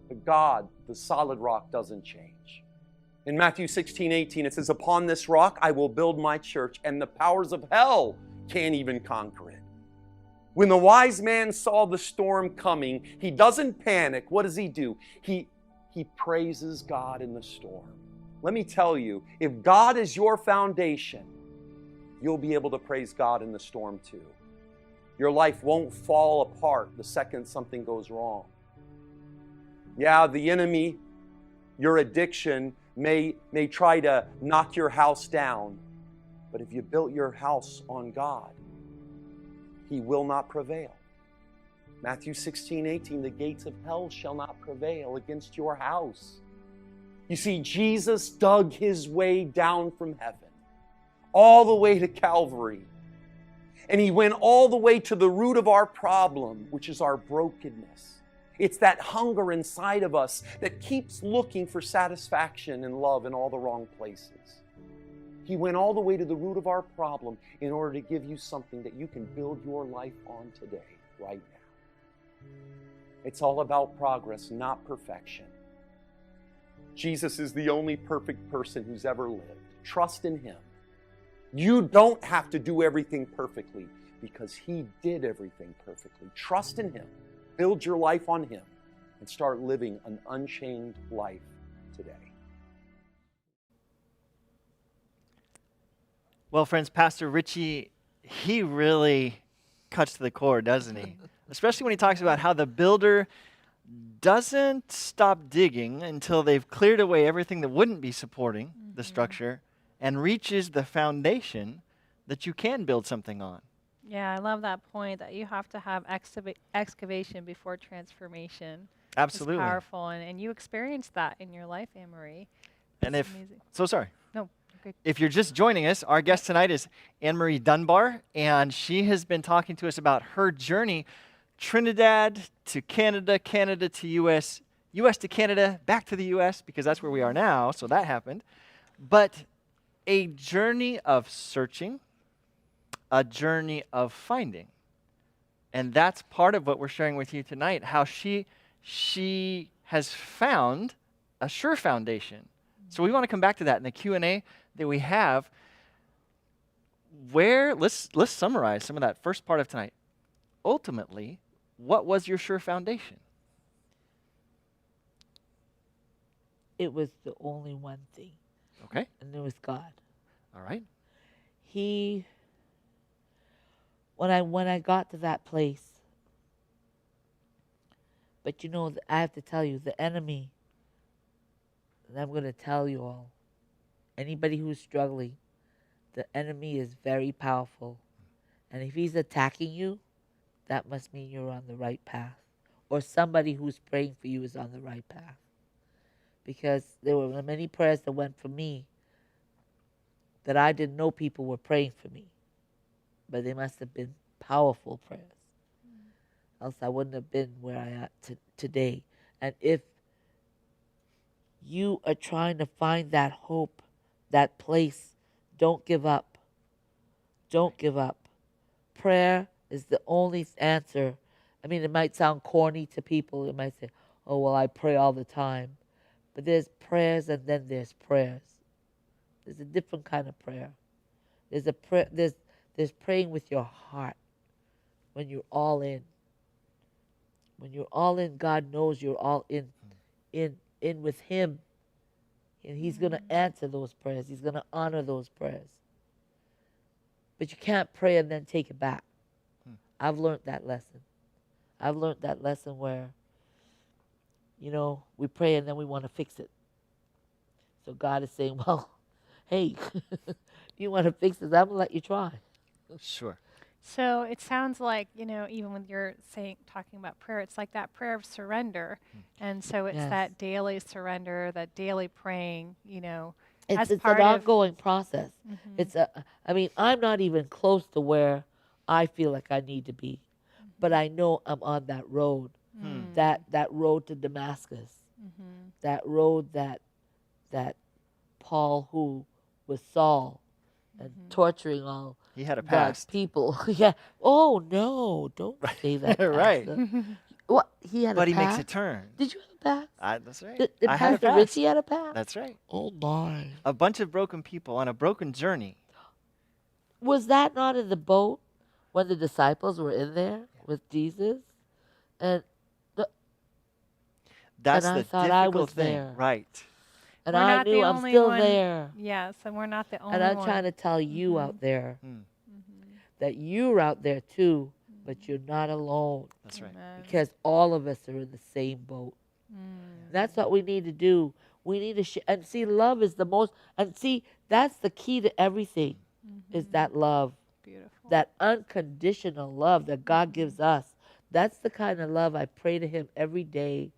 But God, the solid rock, doesn't change. In Matthew 16:18, it says, "Upon this rock I will build my church, and the powers of hell can't even conquer it." When the wise man saw the storm coming, he doesn't panic. What does he do? He praises God in the storm. Let me tell you, if God is your foundation, you'll be able to praise God in the storm too. Your life won't fall apart the second something goes wrong. Yeah, the enemy, your addiction, may try to knock your house down. But if you built your house on God, he will not prevail. Matthew 16:18, the gates of hell shall not prevail against your house. You see, Jesus dug his way down from heaven, all the way to Calvary. And he went all the way to the root of our problem, which is our brokenness. It's that hunger inside of us that keeps looking for satisfaction and love in all the wrong places. He went all the way to the root of our problem in order to give you something that you can build your life on today, right now. It's all about progress, not perfection. Jesus is the only perfect person who's ever lived. Trust in him. You don't have to do everything perfectly because he did everything perfectly. Trust in him. Build your life on him and start living an unchained life today. Well, friends, Pastor Richie, he really cuts to the core, doesn't he? Especially when he talks about how the builder doesn't stop digging until they've cleared away everything that wouldn't be supporting the structure and reaches the foundation that you can build something on. Yeah, I love that point that you have to have excavation before transformation. Absolutely. It's powerful, and you experienced that in your life, Anne-Marie. And It's if, amazing. so sorry. No, good. If you're just joining us, our guest tonight is Anne-Marie Dunbar, and she has been talking to us about her journey, Trinidad to Canada, Canada to U.S., U.S. to Canada, back to the U.S., because that's where we are now, so that happened. But a journey of searching, a journey of finding. And that's part of what we're sharing with you tonight, how she has found a sure foundation. So we want to come back to that in the Q&A that we have. Let's summarize some of that first part of tonight. Ultimately, what was your sure foundation? It was the only one thing, Okay, and it was God. all right. When I got to that place, but you know, I have to tell you, the enemy, and I'm going to tell you all, anybody who's struggling, the enemy is very powerful. And if he's attacking you, that must mean you're on the right path. Or somebody who's praying for you is on the right path. Because there were many prayers that went for me that I didn't know people were praying for me. But they must have been powerful prayers. Else I wouldn't have been where I am today. And if you are trying to find that hope, that place, don't give up. Don't give up. Prayer is the only answer. I mean, it might sound corny to people. It might say, oh, well, I pray all the time. But there's prayers and then there's prayers. There's a different kind of prayer. There's a prayer. There's praying with your heart when you're all in. When you're all in, God knows you're all in with Him, and He's going to answer those prayers. He's going to honor those prayers. But you can't pray and then take it back. I've learned that lesson. I've learned that lesson where, you know, we pray and then we want to fix it. So God is saying, well, hey, you want to fix this, I'm going to let you try. Sure. So it sounds like, you know, even when you're talking about prayer, it's like that prayer of surrender. And so it's Yes. that daily surrender, that daily praying, you know, It's as an part of. ongoing process. I mean, I'm not even close to where I feel like I need to be. But I know I'm on that road. That road to Damascus. That road that Paul, who was Saul, and torturing all He had a God's past. people. Yeah. Oh no! Don't say that. Right. Pastor. What? He had But a he past? makes a turn. Did you have a past? That's right. Did I had a Pastor past. Richie had a past? That's right. Oh my! A bunch of broken people on a broken journey. Was that not in the boat when the disciples were in there with Jesus? And That's I the thought I difficult was thing. there. Right. and We're I not the knew I'm only still one. there. Yes, and we're not the only And I'm one. trying to tell you out there Hmm. that you're out there too, but you're not alone. That's right. Amen. Because all of us are in the same boat. That's what we need to do. We need to and see, love is the most, and see, that's the key to everything, is that love, Beautiful. that unconditional love that God gives us. That's the kind of love I pray to Him every day.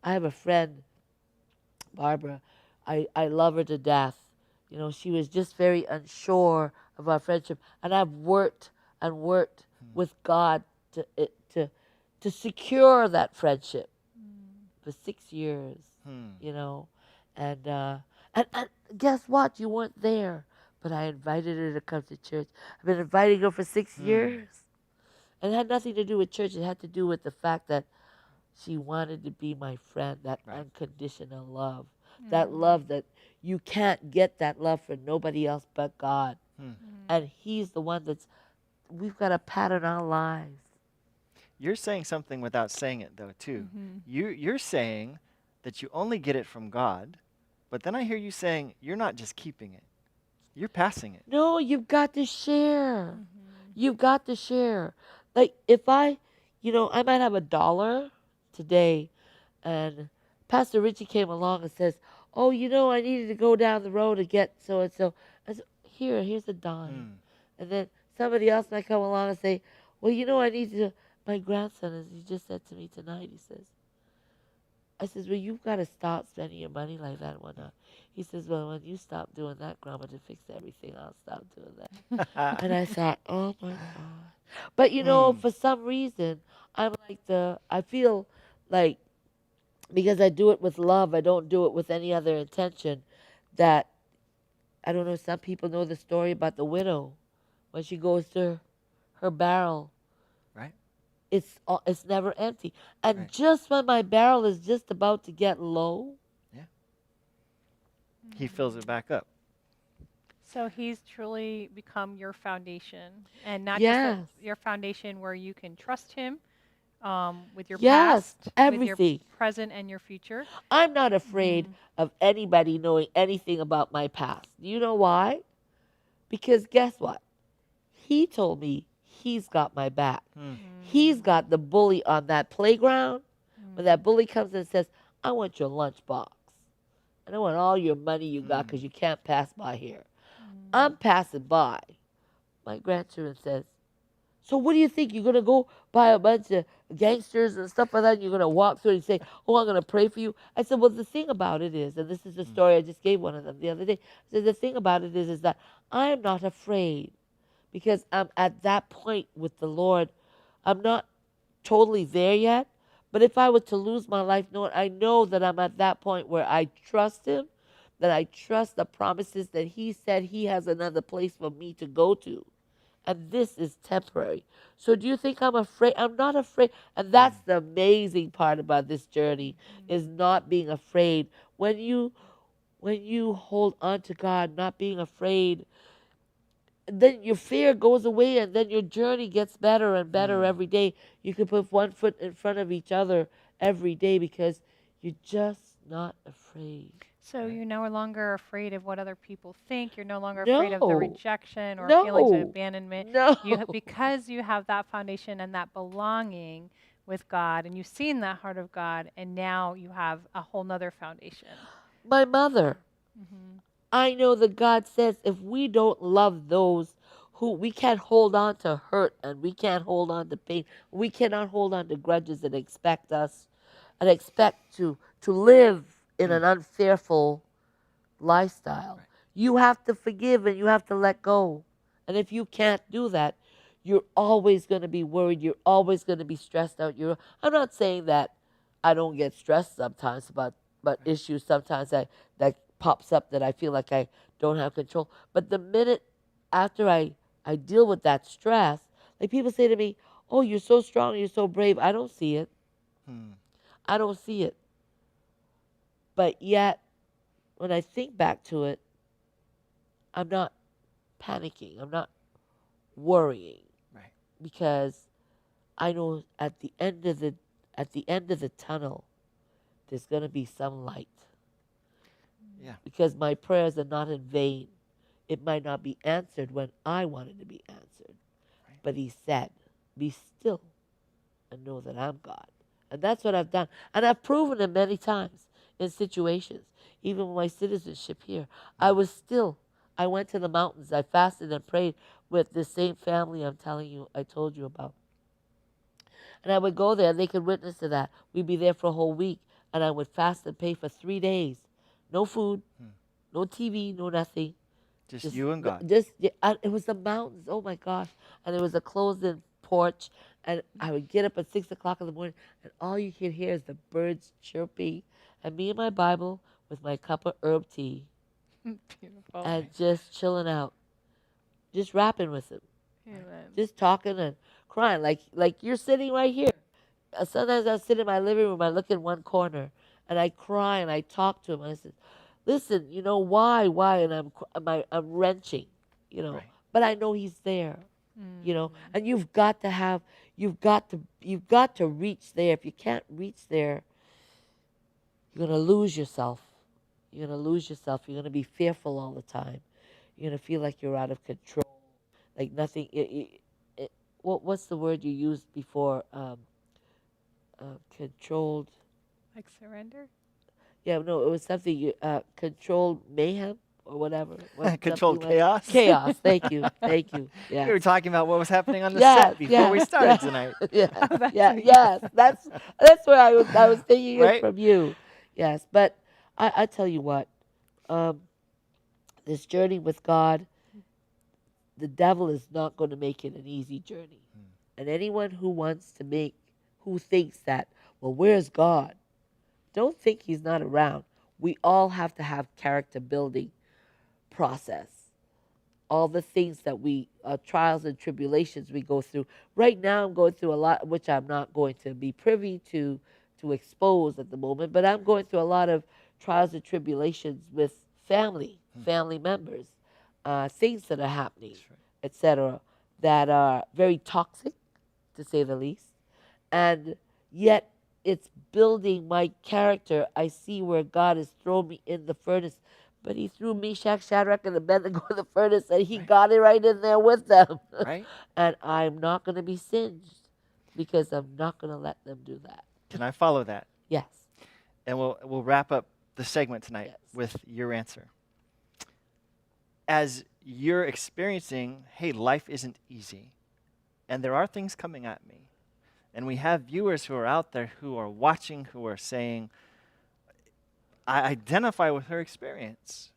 I have a friend, Barbara. I love her to death. You know, she was just very unsure of our friendship, and I've worked and worked with God to secure that friendship for 6 years. You know, and guess what? You weren't there, but I invited her to come to church. I've been inviting her for 6 years, and it had nothing to do with church. It had to do with the fact that she wanted to be my friend. That Right. unconditional love, that love that you can't get that love for nobody else but God, and He's the one that's. We've got a pattern our lives. You're saying something without saying it, though, too. You're saying that you only get it from God, but then I hear you saying you're not just keeping it, you're passing it. No, you've got to share. You've got to share. Like if I might have $1 today, and Pastor Richie came along and says, "Oh, I needed to go down the road to get so and so." I said, "Here's a dime." And then somebody else might come along and say, "Well, I need to." My grandson, as he just said to me tonight, he says, I says, "Well, you've got to stop spending your money like that and whatnot." He says, "Well, when you stop doing that, Grandma, to fix everything, I'll stop doing that." And I thought, oh my God. But for some reason, I feel like, because I do it with love, I don't do it with any other intention, that, I don't know, some people know the story about the widow when she goes to her barrel. Right. It's never empty. And Right. just when my barrel is just about to get low, He fills it back up. So He's truly become your foundation, and not Yes. just your foundation where you can trust Him with your Yes, past, with everything. your present, and your future. I'm not afraid of anybody knowing anything about my past. You know why? Because guess what? He told me He's got my back. He's got the bully on that playground. When that bully comes and says, "I want your lunchbox. And I want all your money you got because you can't pass by here." I'm passing by. My grandchildren says, "So what do you think? You're going to go buy a bunch of gangsters and stuff like that, and you're going to walk through and say, 'Oh, I'm going to pray for you'?" I said, "Well, the thing about it is," and this is the story I just gave one of them the other day. I said, "The thing about it is that I am not afraid, because I'm at that point with the Lord. I'm not totally there yet, but if I were to lose my life, I know that I'm at that point where I trust Him, that I trust the promises that He said He has another place for me to go to. and this is temporary. So do you think I'm afraid? I'm not afraid. And that's the amazing part about this journey, is not being afraid. When you hold on to God, not being afraid, then your fear goes away, and then your journey gets better and better every day. You can put one foot in front of each other every day because you're just not afraid. So you're no longer afraid of what other people think. You're no longer afraid of the No, rejection or feelings of no, abandonment. no. Because you have that foundation and that belonging with God, and you've seen that heart of God, and now you have a whole nother foundation. My mother, Hmm. I know that God says if we don't love those who, we can't hold on to hurt, and we can't hold on to pain. We cannot hold on to grudges and expect to live in an unfearful lifestyle. Right. You have to forgive and you have to let go. And if you can't do that, you're always going to be worried. You're always going to be stressed out. I'm not saying that I don't get stressed sometimes about issues sometimes that pops up that I feel like I don't have control. But the minute after I deal with that stress, like people say to me, "Oh, you're so strong, you're so brave." I don't see it. Hmm. I don't see it. But yet, when I think back to it, I'm not panicking. I'm not worrying Right. because I know at the end of the tunnel, there's going to be some light. Yeah. Because my prayers are not in vain. It might not be answered when I wanted to be answered, Right. but He said, "Be still and know that I'm God." And that's what I've done, and I've proven it many times in situations. Even with my citizenship here, I was still. I went to the mountains. I fasted and prayed with the same family I told you about. And I would go there, and they could witness to that. We'd be there for a whole week, and I would fast and pray for 3 days. No food, no TV, no nothing. Just you and God. It was the mountains. Oh my gosh! And it was a closed-in porch, and I would get up at 6 o'clock in the morning, and all you could hear is the birds chirping, and me and my Bible with my cup of herb tea, Beautiful. and just chilling out, just rapping with him, Amen. just talking and crying, like you're sitting right here. Sometimes I sit in my living room, I look in one corner, and I cry and I talk to him. And I said, "Listen, why?" And I'm wrenching, Right. but I know He's there, Mm. And you've got to reach there. If you can't reach there, you're gonna lose yourself. You're gonna lose yourself. You're gonna be fearful all the time. You're gonna feel like you're out of control, like nothing. What's the word you used before? Controlled. Like surrender? Yeah, no, it was something controlled mayhem or whatever. Controlled Something like chaos. chaos. Thank you, thank you. We Yeah. were talking about what was happening on the Yes, set before we yes, started yes, tonight. yeah, Oh, that's yeah, amazing. yes. That's where I was thinking it Right? from you. Yes, but I tell you what, um, this journey with God, the devil is not going to make it an easy journey. And anyone who thinks that, well, where's God? Don't think He's not around. We all have to have character building process. All the things that trials and tribulations we go through. Right now, I'm going through a lot, which I'm not going to be privy to expose at the moment, but I'm going through a lot of trials and tribulations with family members, things that are happening, That's right. etc., that are very toxic, to say the least. And yet, it's building my character. I see where God has thrown me in the furnace, but He threw Meshach, Shadrach, and Abednego in the furnace, and He Right. got it right in there with them. Right? And I'm not going to be singed because I'm not going to let them do that. Can I follow that? Yes. And we'll wrap up the segment tonight Yes. with your answer. As you're experiencing, hey, life isn't easy, and there are things coming at me, and we have viewers who are out there who are watching, who are saying, I identify with her experience.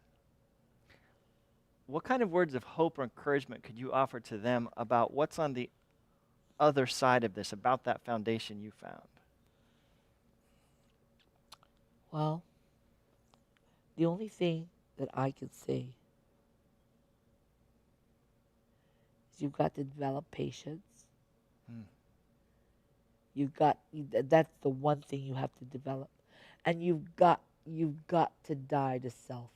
What kind of words of hope or encouragement could you offer to them about what's on the other side of this, about that foundation you found? Well, the only thing that I can say is you've got to develop patience. Hmm. That's the one thing you have to develop. And you've got to die to self.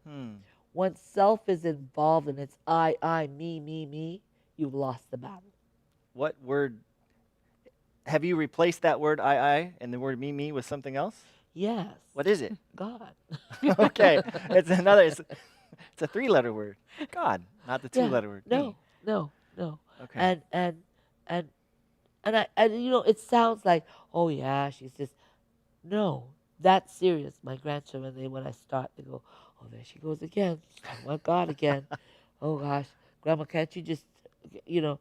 Hmm. Once self is involved and it's I, me, you've lost the battle. What word? Have you replaced that word I and the word me with something else? Yes. What is it? God. Okay, it's another. It's a three-letter word. God, not the Yeah, two-letter word. No, Me. no. Okay. And you know, it sounds like, oh yeah, she's just no. That's serious. My grandchildren, when I start, they go, oh, there she goes again. She's talking about God again. Oh gosh, Grandma, can't you just, you know,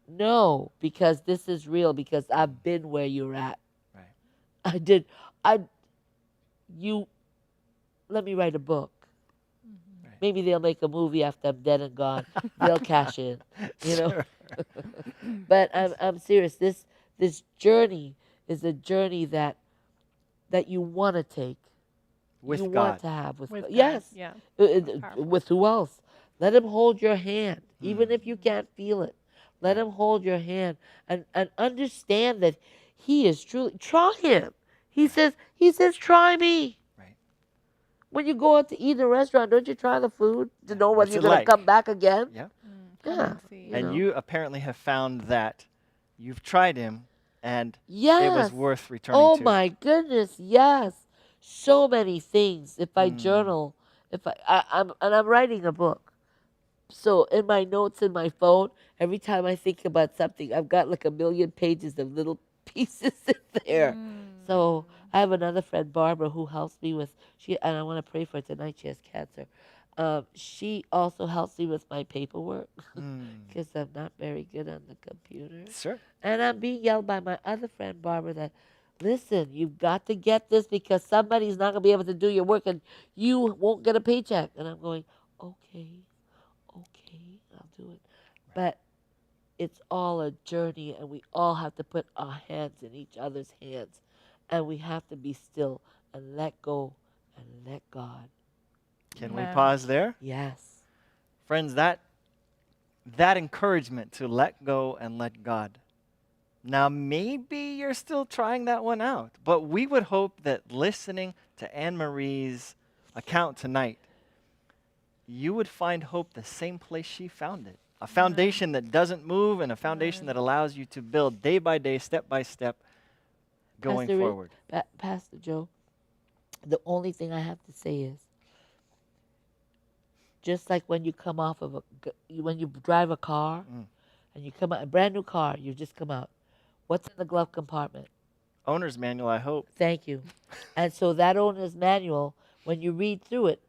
no, because this is real. Because I've been where you're at. Right. I did. You. Let me write a book. Right. Maybe they'll make a movie after I'm dead and gone. They'll cash in, you know. Sure. But I'm serious. This journey is a journey that you want to take. With you God. want to have with With God. God, Yes. yeah. Powerful. With who else? Let him hold your hand, even if you can't feel it. Let Right. him hold your hand and understand that he is truly. Try him. He says, try me. Right. When you go out to eat in a restaurant, don't you try the food to know What's whether you're it going like? to come back again? Yeah. Come Yeah. and see. And know. you apparently have found that you've tried him, and Yes. it was worth returning Oh to. my goodness, yes. So many things. If I Hmm. journal, if I'm writing a book. So in my notes in my phone, every time I think about something, I've got like a million pages of little pieces in there. So I have another friend, Barbara, who helps me with and I want to pray for her tonight. She has cancer. She also helps me with my paperwork Hmm. because I'm not very good on the computer. Sure. And I'm being yelled by my other friend, Barbara, that, listen, you've got to get this because somebody's not going to be able to do your work and you won't get a paycheck. And I'm going, okay, I'll do it. But it's all a journey and we all have to put our hands in each other's hands. And we have to be still and let go and let God. Can we Amen. pause there? Yes. Friends, that encouragement to let go and let God. Now, maybe you're still trying that one out, but we would hope that listening to Anne Marie's account tonight, you would find hope the same place she found it. A foundation that doesn't move and a foundation that allows you to build day by day, step by step, going Pastor Rick, forward. Pastor Joe, the only thing I have to say is, just like when you come off of when you drive a car and you come out, a brand new car, you just come out. What's in the glove compartment? Owner's manual, I hope. Thank you. And so that owner's manual, when you read through it,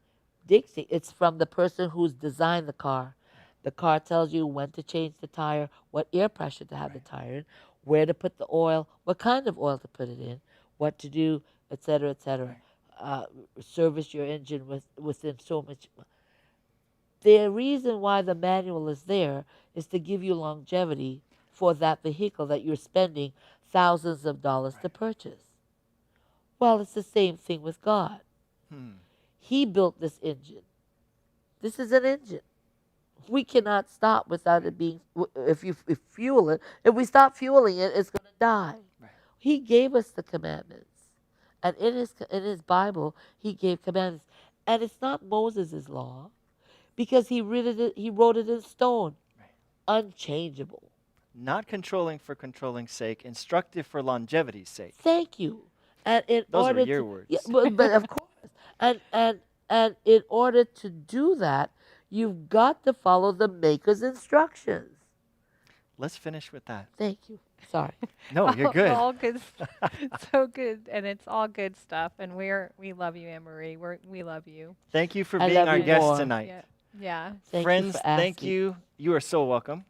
Dixie, it's from the person who's designed the car. The car tells you when to change the tire, what air pressure to have the tire in, where to put the oil, what kind of oil to put it in, what to do, et cetera, et cetera. Service your engine within so much. The reason why the manual is there is to give you longevity for that vehicle that you're spending thousands of dollars to purchase. Well, it's the same thing with God. He built this engine. This is an engine. We cannot stop without it being, if fuel it, if we stop fueling it, it's going to die. Right. He gave us the commandments. And in his Bible, he gave commandments. And it's not Moses' law because he wrote it in stone. Right. Unchangeable. Not controlling for controlling's sake, instructive for longevity's sake. Thank you. And in Those order were your to, words. Yeah, but of course. And in order to do that, you've got to follow the maker's instructions. Let's finish with that. Thank you. Sorry. No, you're good. All good. So good, and it's all good stuff. And we love you, Anne Marie. We love you. Thank you for I being love our you guest more. tonight. Yeah. Yeah. Thank Friends, you for thank asking. you. You are so welcome.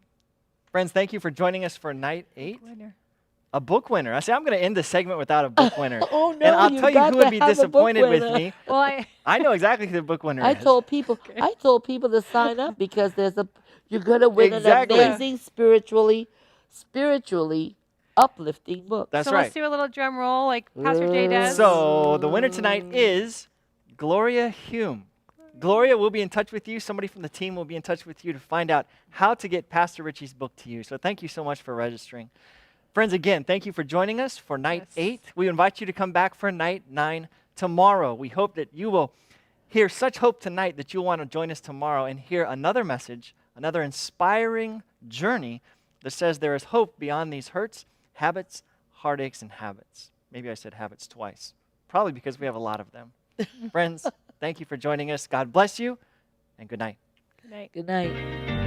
Friends, thank you for joining us for night 8. Winner. A book winner. I say I'm going to end the segment without a book winner. Oh, no, and I'll you tell you got who would to be have a book disappointed with winner. me. Well, I know exactly who the book winner I is. told people to sign up because you're going to win Exactly. an amazing spiritually uplifting book. That's so right. let's do a little drum roll like Pastor Jay does. So the winner tonight is Gloria Hume. Gloria will be in touch with you. Somebody from the team will be in touch with you to find out how to get Pastor Richie's book to you. So thank you so much for registering. Friends, again, thank you for joining us for night 8. We invite you to come back for night 9 tomorrow. We hope that you will hear such hope tonight that you'll want to join us tomorrow and hear another message, another inspiring journey that says there is hope beyond these hurts, habits, heartaches, and habits. Maybe I said habits twice, probably because we have a lot of them. Friends, thank you for joining us. God bless you, and good night. Good night. Good night.